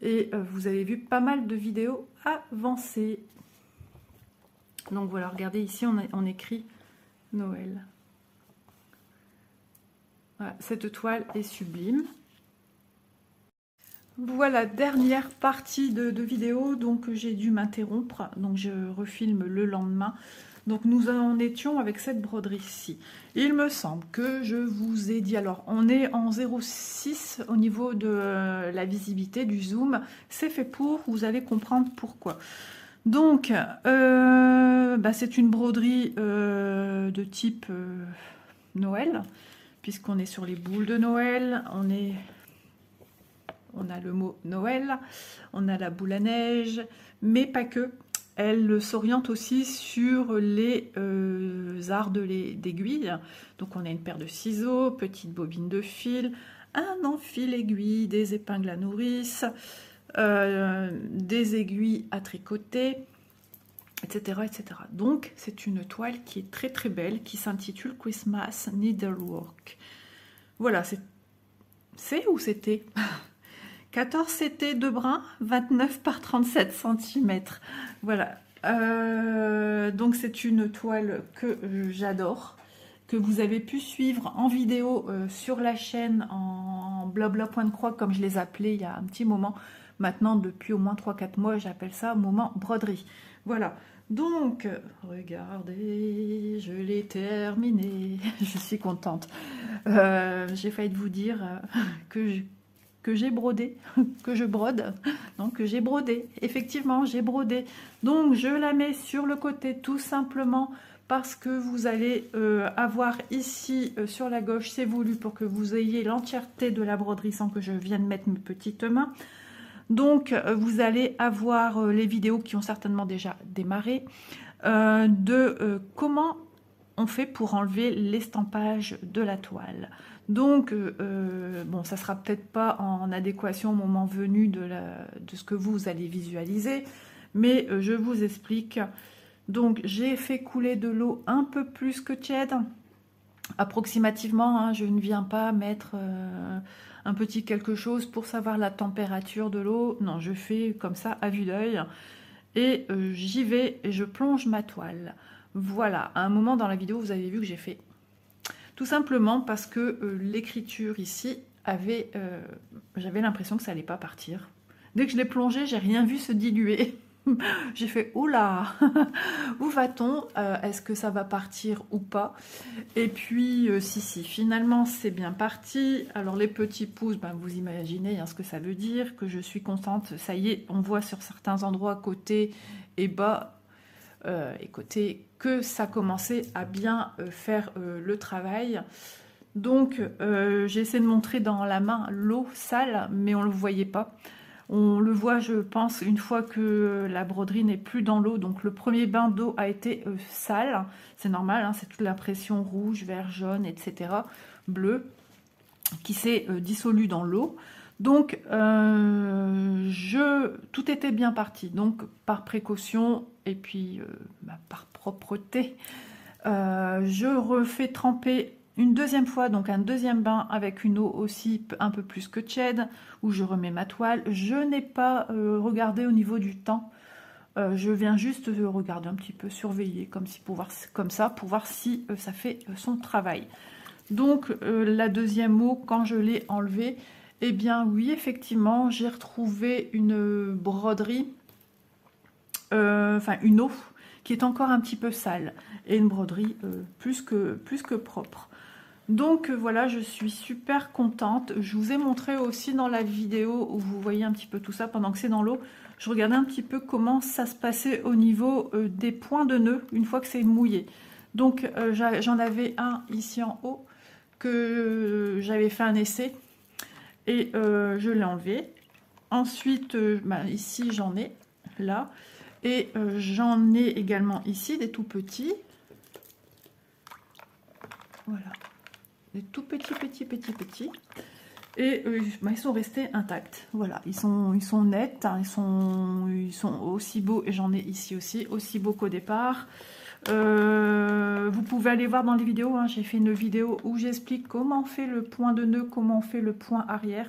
Et vous avez vu pas mal de vidéos avancées. Donc voilà, regardez ici, on écrit Noël. Voilà, cette toile est sublime. Voilà, dernière partie de vidéo, donc j'ai dû m'interrompre, donc je refilme le lendemain. Donc nous en étions avec cette broderie-ci. Il me semble que je vous ai dit, alors on est en 0,6 au niveau de la visibilité du zoom, c'est fait pour, vous allez comprendre pourquoi. Donc c'est une broderie de type Noël, puisqu'on est sur les boules de Noël, on a le mot Noël, on a la boule à neige, mais pas que. Elle s'oriente aussi sur les arts d'aiguille. Donc on a une paire de ciseaux, petite bobine de fil, un enfil aiguille, des épingles à nourrice, des aiguilles à tricoter, etc. etc. Donc c'est une toile qui est très très belle, qui s'intitule Christmas Needlework. Voilà, c'est où c'était 14 CT de brun, 29 par 37 cm. Voilà. Donc c'est une toile que j'adore, que vous avez pu suivre en vidéo sur la chaîne en blabla point de croix, comme je les appelais il y a un petit moment. Maintenant, depuis au moins 3-4 mois, j'appelle ça moment broderie. Voilà. Donc, regardez, je l'ai terminé. Je suis contente. J'ai failli vous dire que j'ai brodé, que je brode, donc que j'ai brodé, effectivement j'ai brodé, donc je la mets sur le côté tout simplement parce que vous allez avoir ici sur la gauche, c'est voulu pour que vous ayez l'entièreté de la broderie sans que je vienne mettre mes petites mains. Donc vous allez avoir les vidéos qui ont certainement déjà démarré comment on fait pour enlever l'estampage de la toile. Donc, bon, ça sera peut-être pas en adéquation au moment venu de ce que vous allez visualiser, mais je vous explique. Donc, j'ai fait couler de l'eau un peu plus que tiède, approximativement, hein, je ne viens pas mettre un petit quelque chose pour savoir la température de l'eau. Non, je fais comme ça à vue d'œil et j'y vais et je plonge ma toile. Voilà, à un moment dans la vidéo, vous avez vu que j'ai fait tout simplement parce que l'écriture ici j'avais l'impression que ça allait pas partir. Dès que je l'ai plongé, j'ai rien vu se diluer. J'ai fait « Oula, où va-t-on? Est-ce que ça va partir ou pas ?» Et puis, si, finalement, c'est bien parti. Alors, les petits pouces, vous imaginez ce que ça veut dire, que je suis contente. Ça y est, on voit sur certains endroits, côté et bas, et côté, que ça commençait à bien faire le travail. Donc, j'ai essayé de montrer dans la main l'eau sale, mais on ne le voyait pas. On le voit, je pense, une fois que la broderie n'est plus dans l'eau. Donc le premier bain d'eau a été sale. C'est normal, hein, c'est toute la pression rouge, vert, jaune, etc. bleu, qui s'est dissolu dans l'eau. Donc tout était bien parti. Donc par précaution et puis par propreté, je refais tremper une deuxième fois, donc un deuxième bain avec une eau aussi un peu plus que tiède, où je remets ma toile. Je n'ai pas regardé au niveau du temps. Je viens juste regarder un petit peu, surveiller comme ça, pour voir si ça fait son travail. Donc la deuxième eau, quand je l'ai enlevée, eh bien oui, effectivement, j'ai retrouvé une broderie enfin une eau qui est encore un petit peu sale, et une broderie plus que propre. Donc voilà, je suis super contente. Je vous ai montré aussi dans la vidéo où vous voyez un petit peu tout ça pendant que c'est dans l'eau. Je regardais un petit peu comment ça se passait au niveau des points de nœud une fois que c'est mouillé. Donc j'en avais un ici en haut que j'avais fait un essai et je l'ai enlevé. Ensuite, ici j'en ai, là. Et j'en ai également ici des tout petits. Voilà. Des tout petits. Et ils sont restés intacts. Voilà, ils sont nets, hein, ils sont aussi beaux, et j'en ai ici aussi, aussi beaux qu'au départ. Vous pouvez aller voir dans les vidéos, hein, j'ai fait une vidéo où j'explique comment on fait le point de nœud, comment on fait le point arrière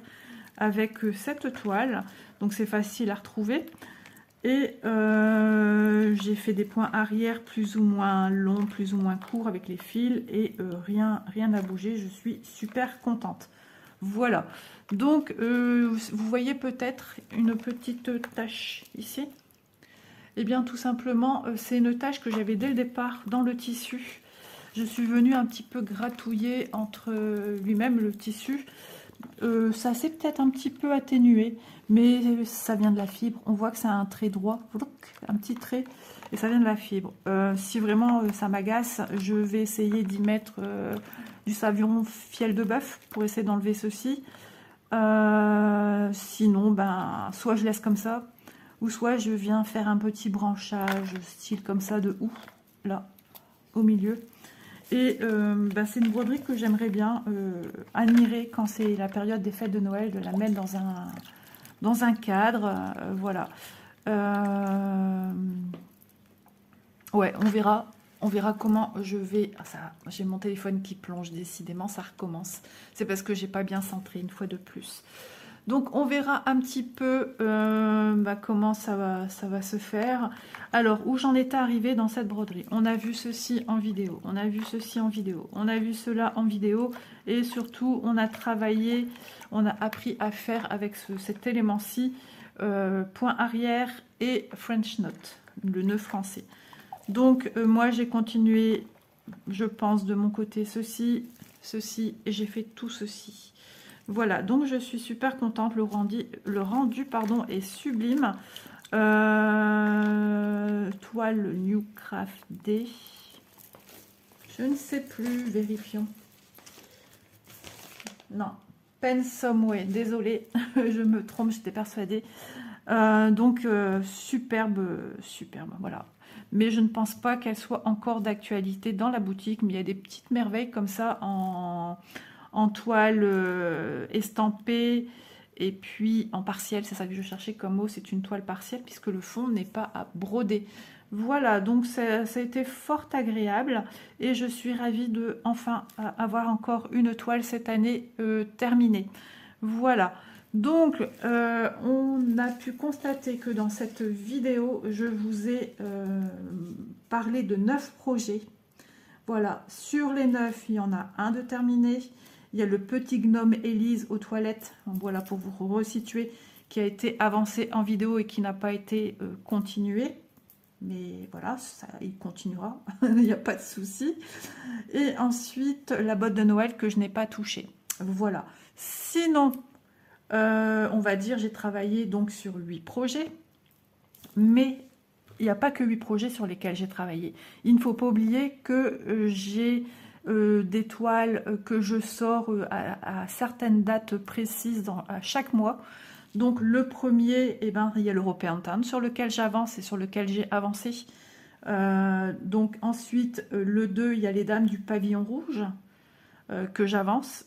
avec cette toile. Donc c'est facile à retrouver. Et j'ai fait des points arrière plus ou moins longs, plus ou moins courts avec les fils, et rien n'a bougé. Je suis super contente. Voilà. Donc vous voyez peut-être une petite tache ici. Eh bien tout simplement, c'est une tache que j'avais dès le départ dans le tissu. Je suis venue un petit peu gratouiller entre lui-même le tissu. Ça s'est peut-être un petit peu atténué, mais ça vient de la fibre. On voit que c'est un trait droit, un petit trait, et ça vient de la fibre. Si vraiment ça m'agace, je vais essayer d'y mettre du savon fiel de bœuf pour essayer d'enlever ceci. Sinon, ben, soit je laisse comme ça, ou soit je viens faire un petit branchage style comme ça de houx, là, au milieu. Et c'est une broderie que j'aimerais bien admirer quand c'est la période des fêtes de Noël, de la mettre dans un cadre. Voilà. Ouais, on verra comment je vais... Ah, ça, j'ai mon téléphone qui plonge, décidément, ça recommence. C'est parce que j'ai pas bien centré une fois de plus. Donc on verra un petit peu comment ça va se faire. Alors, où j'en étais arrivée dans cette broderie? On a vu ceci en vidéo, on a vu ceci en vidéo, on a vu cela en vidéo, et surtout on a travaillé, on a appris à faire avec cet élément-ci, point arrière et French knot, le nœud français. Donc moi j'ai continué, je pense de mon côté, ceci, et j'ai fait tout ceci. Voilà, donc je suis super contente, le rendu pardon, est sublime. Toile New Craft Day. Je ne sais plus, vérifions. Non, Pen Someway, désolée, je me trompe, j'étais persuadée. Superbe, voilà. Mais je ne pense pas qu'elle soit encore d'actualité dans la boutique, mais il y a des petites merveilles comme ça en toile estampée, et puis en partiel, c'est ça que je cherchais comme mot, c'est une toile partielle puisque le fond n'est pas à broder. Voilà, donc ça a été fort agréable, et je suis ravie de enfin avoir encore une toile cette année terminée. Voilà, donc on a pu constater que dans cette vidéo, je vous ai parlé de 9 projets. Voilà, sur les 9, il y en a un de terminé. Il y a le petit gnome Élise aux toilettes, voilà, pour vous resituer, qui a été avancé en vidéo et qui n'a pas été continué. Mais voilà, ça, il continuera, il n'y a pas de souci. Et ensuite, la botte de Noël que je n'ai pas touchée. Voilà. Sinon, on va dire, j'ai travaillé donc sur 8 projets. Mais il n'y a pas que 8 projets sur lesquels j'ai travaillé. Il ne faut pas oublier que j'ai des toiles que je sors à certaines dates précises à chaque mois. Donc le premier, il y a l'European Town sur lequel j'avance et sur lequel j'ai avancé. Donc ensuite, le 2, il y a les dames du pavillon rouge que j'avance.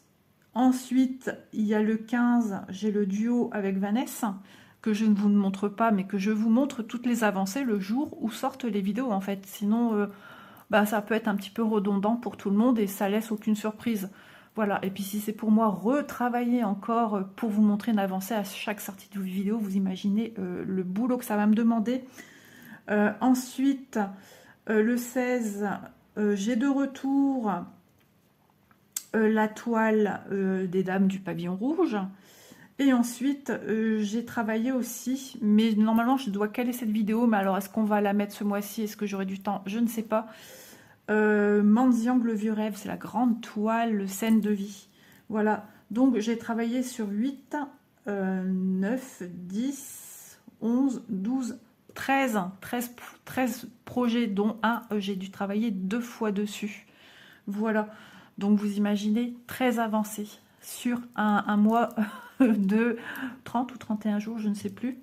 Ensuite, il y a le 15, j'ai le duo avec Vanessa, que je ne vous montre pas, mais que je vous montre toutes les avancées le jour où sortent les vidéos, en fait. Sinon, ça peut être un petit peu redondant pour tout le monde et ça laisse aucune surprise. Voilà, et puis si c'est pour moi retravailler encore pour vous montrer une avancée à chaque sortie de vidéo, vous imaginez le boulot que ça va me demander. Ensuite, le 16, j'ai de retour la toile des dames du pavillon rouge. Et ensuite, j'ai travaillé aussi, mais normalement je dois caler cette vidéo, mais alors est-ce qu'on va la mettre ce mois-ci? Est-ce que j'aurai du temps? Je ne sais pas. Mendiang le vieux rêve, c'est la grande toile, scène de vie. Voilà, donc j'ai travaillé sur 8, 9, 10, 11, 12, 13 projets, dont un, j'ai dû travailler 2 fois dessus. Voilà, donc vous imaginez, très avancé sur un mois de 30 ou 31 jours, je ne sais plus.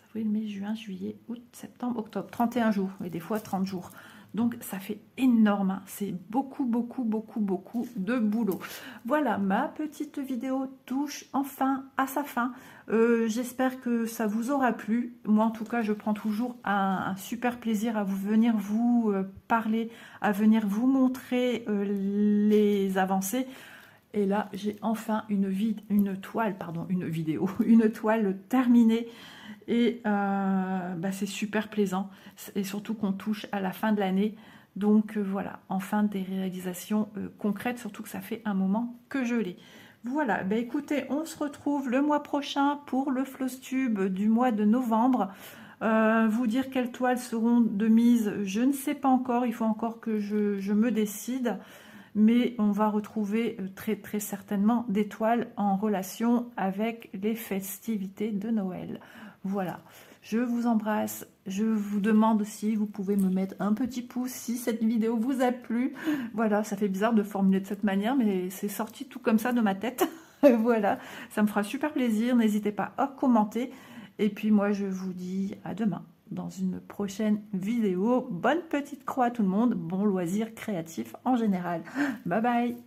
Avril, mai, juin, juillet, août, septembre, octobre. 31 jours, et des fois 30 jours. Donc ça fait énorme, hein. C'est beaucoup, beaucoup, beaucoup, beaucoup de boulot. Voilà, ma petite vidéo touche enfin à sa fin. J'espère que ça vous aura plu. Moi en tout cas, je prends toujours un super plaisir à venir vous parler, à venir vous montrer les avancées. Et là, j'ai enfin une toile terminée. Et c'est super plaisant. Et surtout qu'on touche à la fin de l'année. Donc voilà, enfin des réalisations concrètes, surtout que ça fait un moment que je l'ai. Voilà, écoutez, on se retrouve le mois prochain pour le Flosstube du mois de novembre. Vous dire quelles toiles seront de mise, je ne sais pas encore. Il faut encore que je me décide. Mais on va retrouver très très certainement des toiles en relation avec les festivités de Noël. Voilà, je vous embrasse, je vous demande si vous pouvez me mettre un petit pouce si cette vidéo vous a plu. Voilà, ça fait bizarre de formuler de cette manière, mais c'est sorti tout comme ça de ma tête. Voilà, ça me fera super plaisir, n'hésitez pas à commenter. Et puis moi, je vous dis à demain dans une prochaine vidéo. Bonne petite croix à tout le monde, bon loisir créatif en général. Bye bye.